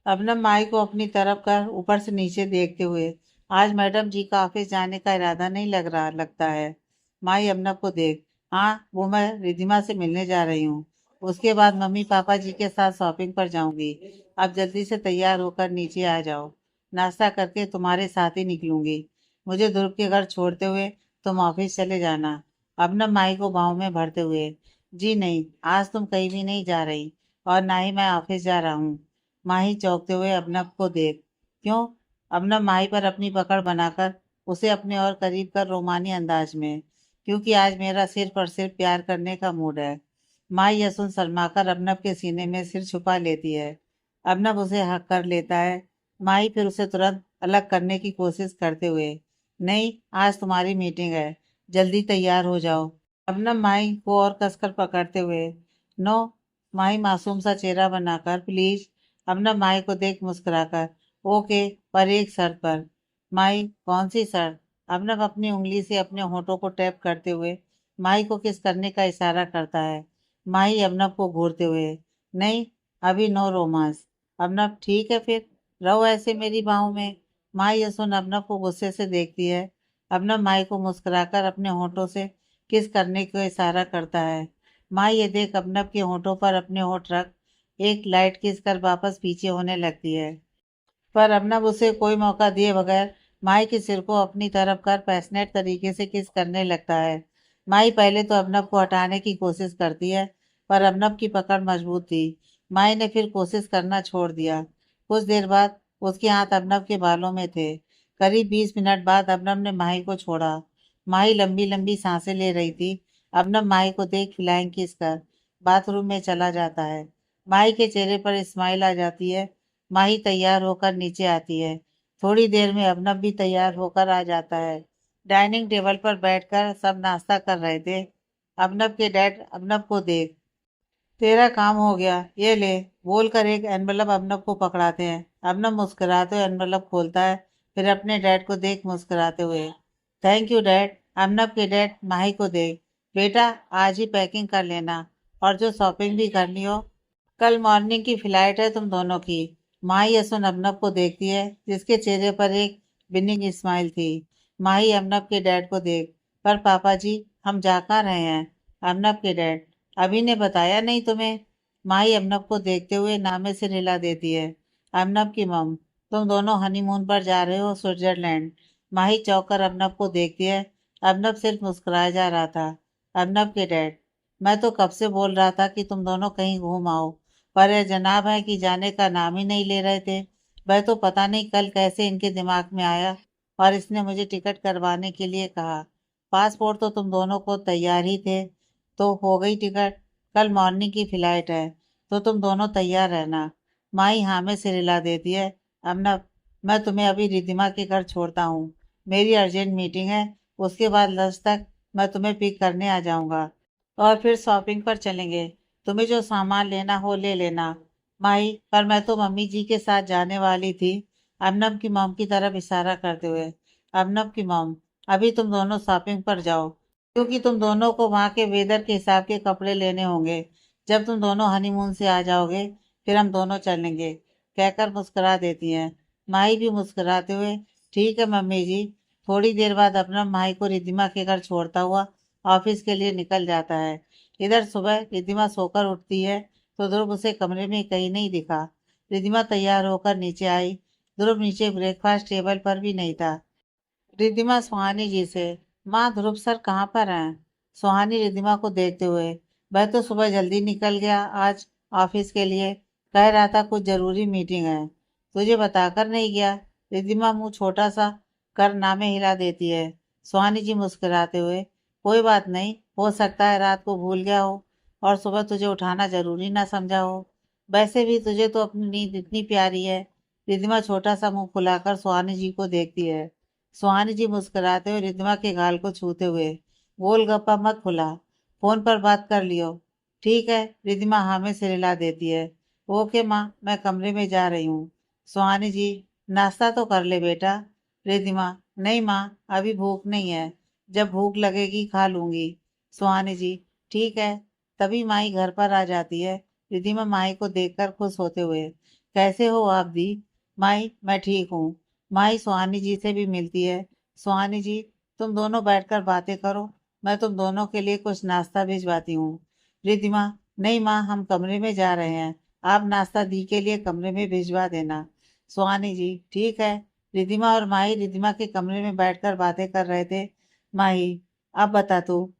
अबनव माई को अपनी तरफ कर ऊपर से नीचे देखते हुए। आज मैडम जी का ऑफिस जाने का इरादा नहीं लग रहा लगता है। माई अबनव को देख। हाँ, वो मैं रिधिमा से मिलने जा रही हूँ। उसके बाद मम्मी पापा जी के साथ शॉपिंग पर जाऊंगी। अब जल्दी से तैयार होकर नीचे आ जाओ। नाश्ता करके तुम्हारे साथ ही निकलूंगी। मुझे ध्रुव के घर छोड़ते हुए तुम ऑफिस चले जाना। अबनव माई को बाहों में भरते हुए। जी नहीं, आज तुम कहीं भी नहीं जा रही, और ना ही मैं ऑफिस जा रहा हूँ। माही चौंकते हुए अबनव को देख। क्यों? अबनव माही पर अपनी पकड़ बनाकर उसे अपने और करीब कर रोमानी अंदाज में। क्योंकि आज मेरा सिर पर सिर प्यार करने का मूड है। माही यह सुन शर्माकर अबनव के सीने में सिर छुपा लेती है। अबनव उसे हक कर लेता है। माही फिर उसे तुरंत अलग करने की कोशिश करते हुए। नहीं, आज तुम्हारी मीटिंग है, जल्दी तैयार हो जाओ। अबनव माही को और कसकर पकड़ते हुए। नो। माही मासूम सा चेहरा बनाकर, प्लीज। अबनव माही को देख मुस्कुराकर। ओके, पर एक शर्त पर। माही, कौन सी शर्त? अबनव अपनी उंगली से अपने होठों को टैप करते हुए माही को किस करने का इशारा करता है। माही अबनव को घूरते हुए। नहीं, अभी नो रोमांस। अबनव, ठीक है फिर, रहो ऐसे मेरी बाहों में। माही यह सुन अबनव को गुस्से से देखती है। अबनव माही को मुस्कुराकर अपने होठों से किस करने का इशारा करता है। माही ये देख अबनव के होठों पर अपने होठ रख एक लाइट किस कर वापस पीछे होने लगती है। पर अबनव उसे कोई मौका दिए बगैर माई के सिर को अपनी तरफ कर पैशनेट तरीके से किस करने लगता है। माई पहले तो अबनव को हटाने की कोशिश करती है, पर अबनव की पकड़ मजबूत थी। माई ने फिर कोशिश करना छोड़ दिया। कुछ देर बाद उसके हाथ अबनव के बालों में थे। करीब 20 मिनट बाद अबनव ने माही को छोड़ा। माही लंबी लंबी सांसें ले रही थी। अबनव माही को देख फ्लाइंग किस कर बाथरूम में चला जाता है। माही के चेहरे पर स्माइल आ जाती है। माही तैयार होकर नीचे आती है। थोड़ी देर में अबनव भी तैयार होकर आ जाता है। डाइनिंग टेबल पर बैठकर सब नाश्ता कर रहे थे। अबनव के डैड अबनव को देख, तेरा काम हो गया, ये ले, बोलकर एक एनवलप अबनव को पकड़ाते हैं। अबनव मुस्कुराते हुए एनवलप खोलता है, फिर अपने डैड को देख मुस्कुराते हुए। Thank you dad. अबनव के डैड माही को देख, बेटा आज ही पैकिंग कर लेना, और जो शॉपिंग भी करनी हो, कल मॉर्निंग की फ्लाइट है तुम दोनों की। माही यसुन अबनव को देखती है, जिसके चेहरे पर एक विनिंग स्माइल थी। माही अबनव के डैड को देख, पर पापा जी, हम जा कहाँ रहे हैं? अबनव के डैड, अभी ने बताया नहीं तुम्हें? माही अबनव को देखते हुए नामे से हिला देती है। अबनव की मम, तुम दोनों हनीमून पर जा रहे हो स्विट्जरलैंड। माही चौंक कर अबनव को देखती है। अबनव सिर्फ मुस्कुराया जा रहा था। अबनव के डैड, मैं तो कब से बोल रहा था कि तुम दोनों कहीं घूम आओ, पर यह जनाब है कि जाने का नाम ही नहीं ले रहे थे। वह तो पता नहीं कल कैसे इनके दिमाग में आया और इसने मुझे टिकट करवाने के लिए कहा। पासपोर्ट तो तुम दोनों को तैयार ही थे, तो हो गई टिकट। कल मॉर्निंग की फ्लाइट है, तो तुम दोनों तैयार रहना। माई हाँ में सिर हिला देती है। अब ना, मैं तुम्हें अभी रिद्धिमा के घर छोड़ता हूँ। मेरी अर्जेंट मीटिंग है, उसके बाद लंच तक मैं तुम्हें पिक करने आ जाऊंगा और फिर शॉपिंग पर चलेंगे। तुम्हें जो सामान लेना हो ले लेना। माई, पर मैं तो मम्मी जी के साथ जाने वाली थी। अबनम की मॉम की तरफ इशारा करते हुए। अबनम की मॉम, अभी तुम दोनों शॉपिंग पर जाओ, क्योंकि तुम दोनों को वहाँ के वेदर के हिसाब के कपड़े लेने होंगे। जब तुम दोनों हनीमून से आ जाओगे, फिर हम दोनों चलेंगे, कहकर मुस्कुरा देती हैं। माई भी मुस्कुराते हुए, ठीक है मम्मी जी। थोड़ी देर बाद अपना माई को रिद्धिमा के घर छोड़ता हुआ ऑफिस के लिए निकल जाता है। इधर सुबह रिद्धिमा सोकर उठती है तो ध्रुव उसे कमरे में कहीं नहीं दिखा। रिद्धिमा तैयार होकर नीचे आई। ध्रुव नीचे ब्रेकफास्ट टेबल पर भी नहीं था। रिद्धिमा सुहानी जी से, माँ ध्रुव सर कहाँ पर हैं? सुहानी रिद्धिमा को देखते हुए, वह तो सुबह जल्दी निकल गया आज ऑफिस के लिए, कह रहा था कुछ जरूरी मीटिंग है। तुझे बताकर नहीं गया? रिद्धिमा मुंह छोटा सा कर नामे हिला देती है। सुहानी जी मुस्कुराते हुए, कोई बात नहीं, हो सकता है रात को भूल गया हो और सुबह तुझे उठाना जरूरी ना समझा हो। वैसे भी तुझे तो अपनी नींद इतनी प्यारी है। रिद्धिमा छोटा सा मुंह फुलाकर सुहानी जी को देखती है। सुहानी जी मुस्कुराते हुए रिद्धिमा के गाल को छूते हुए, गोलगप्पा मत फुला, फोन पर बात कर लियो। ठीक है, रिद्धिमा हाँ में सिर हिला देती है। ओके माँ, मैं कमरे में जा रही हूँ। सुहानी जी, नाश्ता तो कर ले बेटा। रिद्धिमा, नहीं माँ, अभी भूख नहीं है, जब भूख लगेगी खा लूंगी। सुहानी जी, ठीक है। तभी माई घर पर आ जाती है। रिद्धिमा माई को देखकर खुश होते हुए, कैसे हो आप दी? माई, मैं ठीक हूँ। माई सुहानी जी से भी मिलती है। सुहानी जी, तुम दोनों बैठकर बातें करो, मैं तुम दोनों के लिए कुछ नाश्ता भिजवाती हूँ। रिद्धिमा, नहीं माँ, हम कमरे में जा रहे हैं, आप नाश्ता दी के लिए कमरे में भिजवा देना। सुहानी जी, ठीक है। रिद्धिमा और माही रिद्धिमा के कमरे में बैठकर बातें कर रहे थे। माही, अब बता तू,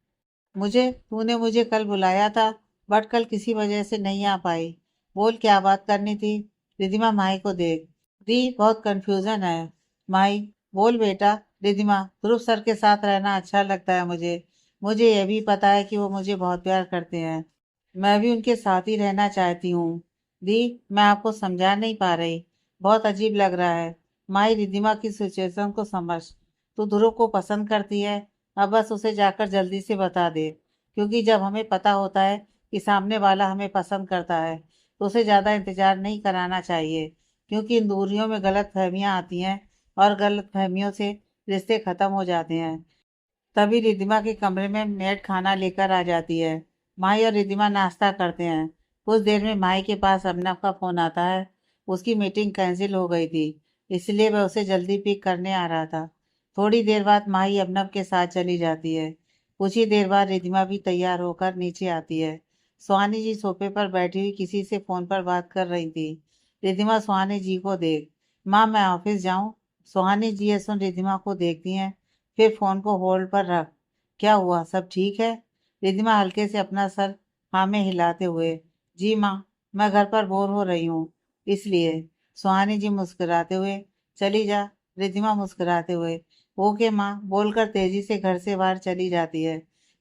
तूने मुझे कल बुलाया था, बट कल किसी वजह से नहीं आ पाई। बोल क्या बात करनी थी? रिद्धिमा माई को देख, दी बहुत कंफ्यूजन है। माई, बोल बेटा। रिद्धिमा, ध्रुव सर के साथ रहना अच्छा लगता है मुझे। मुझे यह भी पता है कि वो मुझे बहुत प्यार करते हैं। मैं भी उनके साथ ही रहना चाहती हूँ। दी, मैं आपको समझा नहीं पा रही, बहुत अजीब लग रहा है। माई, रिद्धिमा की सिचुएशन को समझ। तू ध्रुव को पसंद करती है, अब बस उसे जाकर जल्दी से बता दे, क्योंकि जब हमें पता होता है कि सामने वाला हमें पसंद करता है, तो उसे ज़्यादा इंतजार नहीं कराना चाहिए, क्योंकि इन दूरियों में गलत फहमियाँ आती हैं और गलत फहमियों से रिश्ते खत्म हो जाते हैं। तभी रिद्धिमा के कमरे में मेड खाना लेकर आ जाती है। माई और रिद्धिमा नाश्ता करते हैं। कुछ देर में माई के पास अभिनव का फोन आता है। उसकी मीटिंग कैंसिल हो गई थी, इसलिए वह उसे जल्दी पिक करने आ रहा था। थोड़ी देर बाद माई अभिनव के साथ चली जाती है। कुछ ही देर बाद रिद्धिमा भी तैयार होकर नीचे आती है। सुहानी जी सोफे पर बैठी हुई किसी से फोन पर बात कर रही थी। रिद्धिमा सुहानी जी को देख, माँ मैं ऑफिस जाऊँ? सुहानी जी ये सुन रिद्धिमा को देखती हैं, फिर फोन को होल्ड पर रख, क्या हुआ, सब ठीक है? रिद्धिमा हल्के से अपना सर हाँ में हिलाते हुए, जी माँ, मैं घर पर बोर हो रही हूँ, इसलिए। सुहानी जी मुस्कुराते हुए, चली जा। रिद्धिमा मुस्कुराते हुए, ओके माँ बोलकर तेजी से घर से बाहर चली जाती है।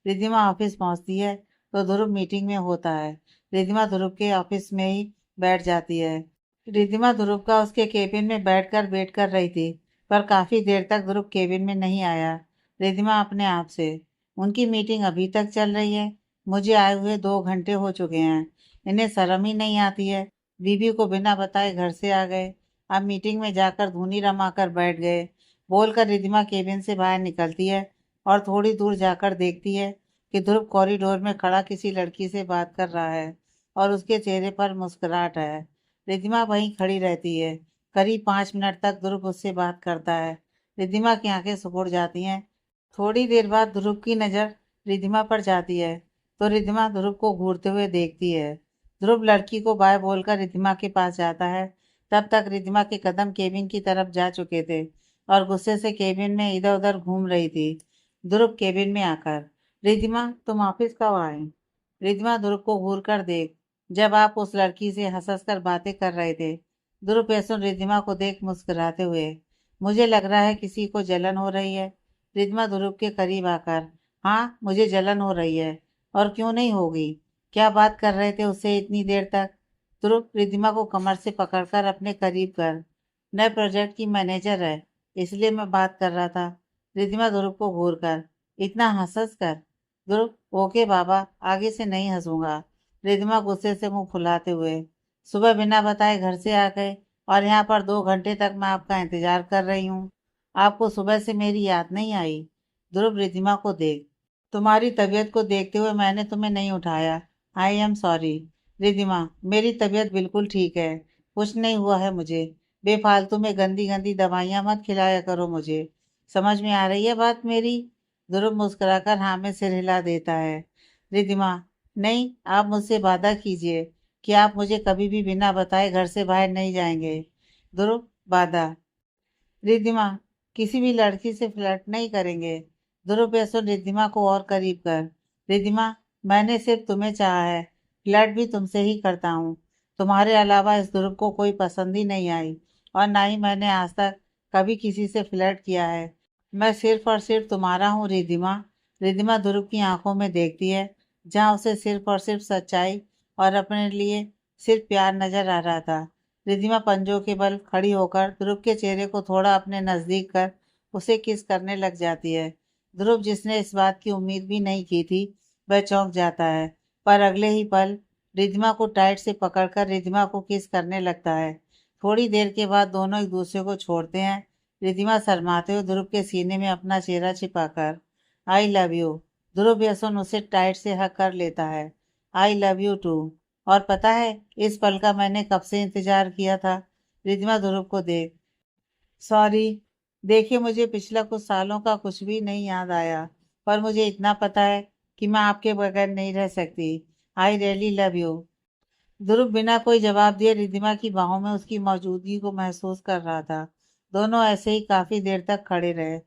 रिद्धिमा ऑफिस पहुंचती है तो ध्रुव मीटिंग में होता है। रिद्धिमा ध्रुव के ऑफिस में ही बैठ जाती है। रिद्धिमा ध्रुव का उसके केबिन में बैठकर वेट कर रही थी, पर काफी देर तक ध्रुव केबिन में नहीं आया। रिद्धिमा अपने आप से, उनकी मीटिंग अभी तक चल रही है, मुझे आए हुए 2 घंटे हो चुके हैं, इन्हें शर्म ही नहीं आती है, बीबी को बिना बताए घर से आ गए, अब मीटिंग में जाकर धूनी रमाकर बैठ गए। बोलकर रिद्धिमा केबिन से बाहर निकलती है और थोड़ी दूर जाकर देखती है कि ध्रुव कॉरिडोर में खड़ा किसी लड़की से बात कर रहा है और उसके चेहरे पर मुस्कुराहट है। रिद्धिमा वहीं खड़ी रहती है। करीब 5 मिनट तक ध्रुव उससे बात करता है। रिद्धिमा की आंखें सिकुड़ जाती हैं। थोड़ी देर बाद ध्रुव की नज़र रिद्धिमा पर जाती है तो रिद्धिमा ध्रुव को घूरते हुए देखती है। ध्रुव लड़की को बाय बोलकर रिद्धिमा के पास जाता है। तब तक रिद्धिमा के कदम केबिन की तरफ जा चुके थे और गुस्से से केबिन में इधर उधर घूम रही थी। ध्रुव केबिन में आकर, रिद्धिमा तुम ऑफिस कब आए? रिद्धिमा ध्रुव को घूर कर देख, जब आप उस लड़की से हंस कर बातें कर रहे थे। ध्रुव यह सुन रिद्धिमा को देख मुस्कुराते हुए, मुझे लग रहा है किसी को जलन हो रही है। रिद्धिमा ध्रुव के करीब आकर, हाँ मुझे जलन हो रही है, और क्यों नहीं होगी। क्या बात कर रहे थे उससे इतनी देर तक। ध्रुव रिद्धिमा को कमर से पकड़कर अपने करीब कर, नए प्रोजेक्ट की मैनेजर है, इसलिए मैं बात कर रहा था। रिद्धिमा ध्रुव को घूर कर, इतना हंस कर। ध्रुव, ओके बाबा, आगे से नहीं हंसूंगा। रिद्धिमा गुस्से से मुंह फुलाते हुए, सुबह बिना बताए घर से आ गए, और यहाँ पर 2 घंटे तक मैं आपका इंतजार कर रही हूँ। आपको सुबह से मेरी याद नहीं आई। ध्रुव रिद्धिमा को देख, तुम्हारी तबीयत को देखते हुए मैंने तुम्हें नहीं उठाया। I am sorry. रिद्धिमा, मेरी तबीयत बिल्कुल ठीक है, कुछ नहीं हुआ है मुझे। बेफालतू में गंदी गंदी दवाइयाँ मत खिलाया करो मुझे। समझ में आ रही है बात मेरी। ध्रुव मुस्कुराकर हाँ में सिर हिला देता है। रिद्धिमा, नहीं, आप मुझसे वादा कीजिए कि आप मुझे कभी भी बिना बताए घर से बाहर नहीं जाएंगे। ध्रुव, वादा। रिद्धिमा, किसी भी लड़की से फ्लर्ट नहीं करेंगे। ध्रुव यह सुन रिद्धिमा को और करीब कर, रिद्धिमा, मैंने सिर्फ तुम्हें चाहा है, फ्लर्ट भी तुमसे ही करता हूँ। तुम्हारे अलावा इस ध्रुव को कोई पसंद ही नहीं आई, और ना ही मैंने आज तक कभी किसी से फ्लर्ट किया है। मैं सिर्फ और सिर्फ तुम्हारा हूँ रिद्धिमा। रिद्धिमा ध्रुव की आंखों में देखती है, जहाँ उसे सिर्फ और सिर्फ सच्चाई और अपने लिए सिर्फ प्यार नजर आ रहा था। रिद्धिमा पंजों के बल खड़ी होकर ध्रुव के चेहरे को थोड़ा अपने नजदीक कर उसे किस करने लग जाती है। ध्रुव, जिसने इस बात की उम्मीद भी नहीं की थी, वह चौंक जाता है, पर अगले ही पल रिद्धिमा को टाइट से पकड़कर रिद्धिमा को किस करने लगता है। थोड़ी देर के बाद दोनों एक दूसरे को छोड़ते हैं। रिद्धिमा शर्माते हुए ध्रुव के सीने में अपना चेहरा छिपाकर, आई लव यू। ध्रुव यह सुन उसे टाइट से हक कर लेता है, आई लव यू टू। और पता है, इस पल का मैंने कब से इंतजार किया था। रिद्धिमा ध्रुव को देख, सॉरी, देखिए मुझे पिछला कुछ सालों का कुछ भी नहीं याद आया, पर मुझे इतना पता है कि मैं आपके बगैर नहीं रह सकती। I really love you. Dhruv बिना कोई जवाब दिए रिद्धिमा की बाहों में उसकी मौजूदगी को महसूस कर रहा था। दोनों ऐसे ही काफी देर तक खड़े रहे।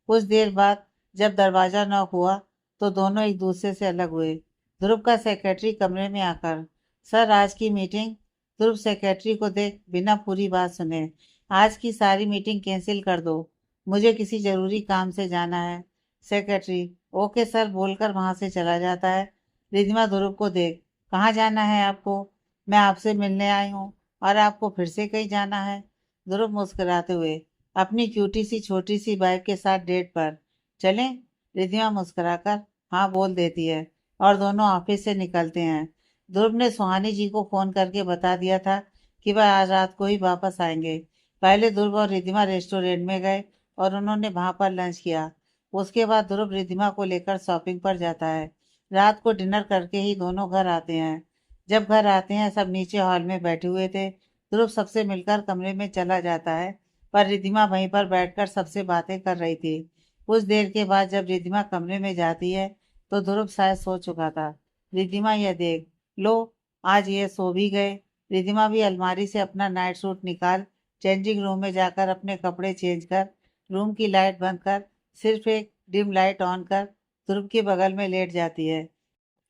कुछ देर बाद जब दरवाजा नॉक हुआ, तो दोनों एक दूसरे से अलग हुए। ध्रुव का सेक्रेटरी कमरे में आकर, सर आज की मीटिंग। ध्रुव सेक्रेटरी को देख बिना पूरी बात सुने, आज की सारी मीटिंग कैंसिल कर दो, मुझे किसी जरूरी काम से जाना है। सेक्रेटरी, ओके सर बोलकर वहां से चला जाता है। रिद्धिमा ध्रुव को देख, कहाँ जाना है आपको। मैं आपसे मिलने आई हूँ, और आपको फिर से कहीं जाना है। ध्रुव मुस्कुराते हुए, अपनी क्यूटी सी छोटी सी बाइक के साथ डेट पर चलें। रिद्धिमा मुस्कुराकर हाँ बोल देती है, और दोनों ऑफिस से निकलते हैं। ध्रुव ने सुहानी जी को फोन करके बता दिया था कि वह आज रात को ही वापस आएंगे। पहले ध्रुव और रिद्धिमा रेस्टोरेंट में गए, और उन्होंने वहां पर लंच किया। उसके बाद ध्रुव रिद्धिमा को लेकर शॉपिंग पर जाता है। रात को डिनर करके ही दोनों घर आते हैं। जब घर आते हैं, सब नीचे हॉल में बैठे हुए थे। ध्रुव सबसे मिलकर कमरे में चला जाता है, पर रिद्धिमा वहीं पर बैठकर सबसे बातें कर रही थी। कुछ देर के बाद जब रिद्धिमा कमरे में जाती है, तो ध्रुव शायद सो चुका था। रिद्धिमा, यह देख लो, आज ये सो भी गए। रिद्धिमा भी अलमारी से अपना नाइट सूट निकाल चेंजिंग रूम में जाकर अपने कपड़े चेंज कर, रूम की लाइट बंद कर, सिर्फ एक डिम लाइट ऑन कर ध्रुव के बगल में लेट जाती है।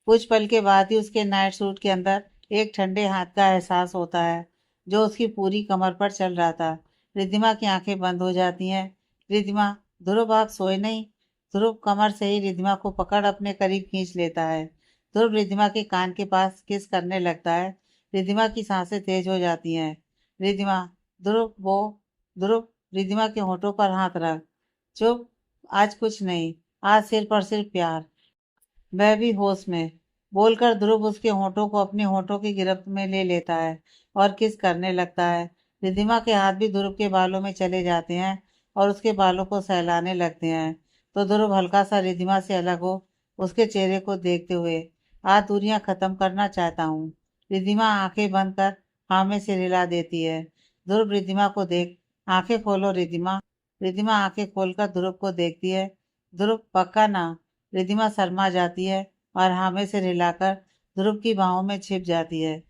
कुछ पल के बाद ही उसके नाइट सूट के अंदर एक ठंडे हाथ का एहसास होता है, जो उसकी पूरी कमर पर चल रहा था। रिद्धिमा की आंखें बंद हो जाती हैं। रिद्धिमा, ध्रुव आप सोए नहीं। ध्रुव कमर से ही रिद्धिमा को पकड़ अपने करीब खींच लेता है। ध्रुव रिद्धिमा के कान के पास किस करने लगता है। रिद्धिमा की सांसें तेज हो जाती हैं। रिद्धिमा, ध्रुव वो, ध्रुव, रिद्धिमा के होठों पर हाथ रख। चुप, आज कुछ नहीं, आज सिर्फ और सिर्फ प्यार। वह भी होश में, बोलकर ध्रुव उसके होठों को अपने होठों की गिरफ्त में ले लेता है, और किस करने लगता है। रिद्धिमा के हाथ भी ध्रुव के बालों में चले जाते हैं, और उसके बालों को सहलाने लगते हैं। तो ध्रुव हल्का सा रिद्धिमा से अलग हो उसके चेहरे को देखते हुए, आज दूरियां खत्म करना चाहता हूँ। रिद्धिमा आंखें बंद कर हाँ में सिर हिला देती है। ध्रुव रिद्धिमा को देख, आंखें खोलो रिद्धिमा। रिद्धिमा आंखें खोलकर ध्रुव को देखती है। ध्रुव, पक्का ना। रिद्धिमा शर्मा जाती है, और हाँ में सिर हिलाकर ध्रुव की बाहों में छिप जाती है।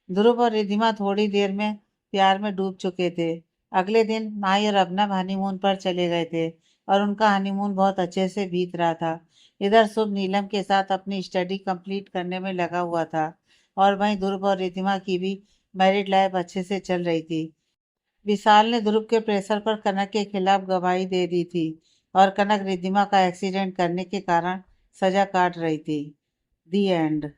ध्रुव और रिद्धिमा थोड़ी देर में प्यार में डूब चुके थे। अगले दिन माही और अबनव हनीमून पर चले गए थे, और उनका हनीमून बहुत अच्छे से बीत रहा था। इधर शुभ नीलम के साथ अपनी स्टडी कंप्लीट करने में लगा हुआ था और वहीं ध्रुव और रिद्धिमा की भी मैरिड लाइफ अच्छे से चल रही थी। विशाल ने ध्रुव के प्रेशर पर कनक के खिलाफ गवाही दे दी थी और कनक रिद्धिमा का एक्सीडेंट करने के कारण सजा काट रही थी। दी एंड।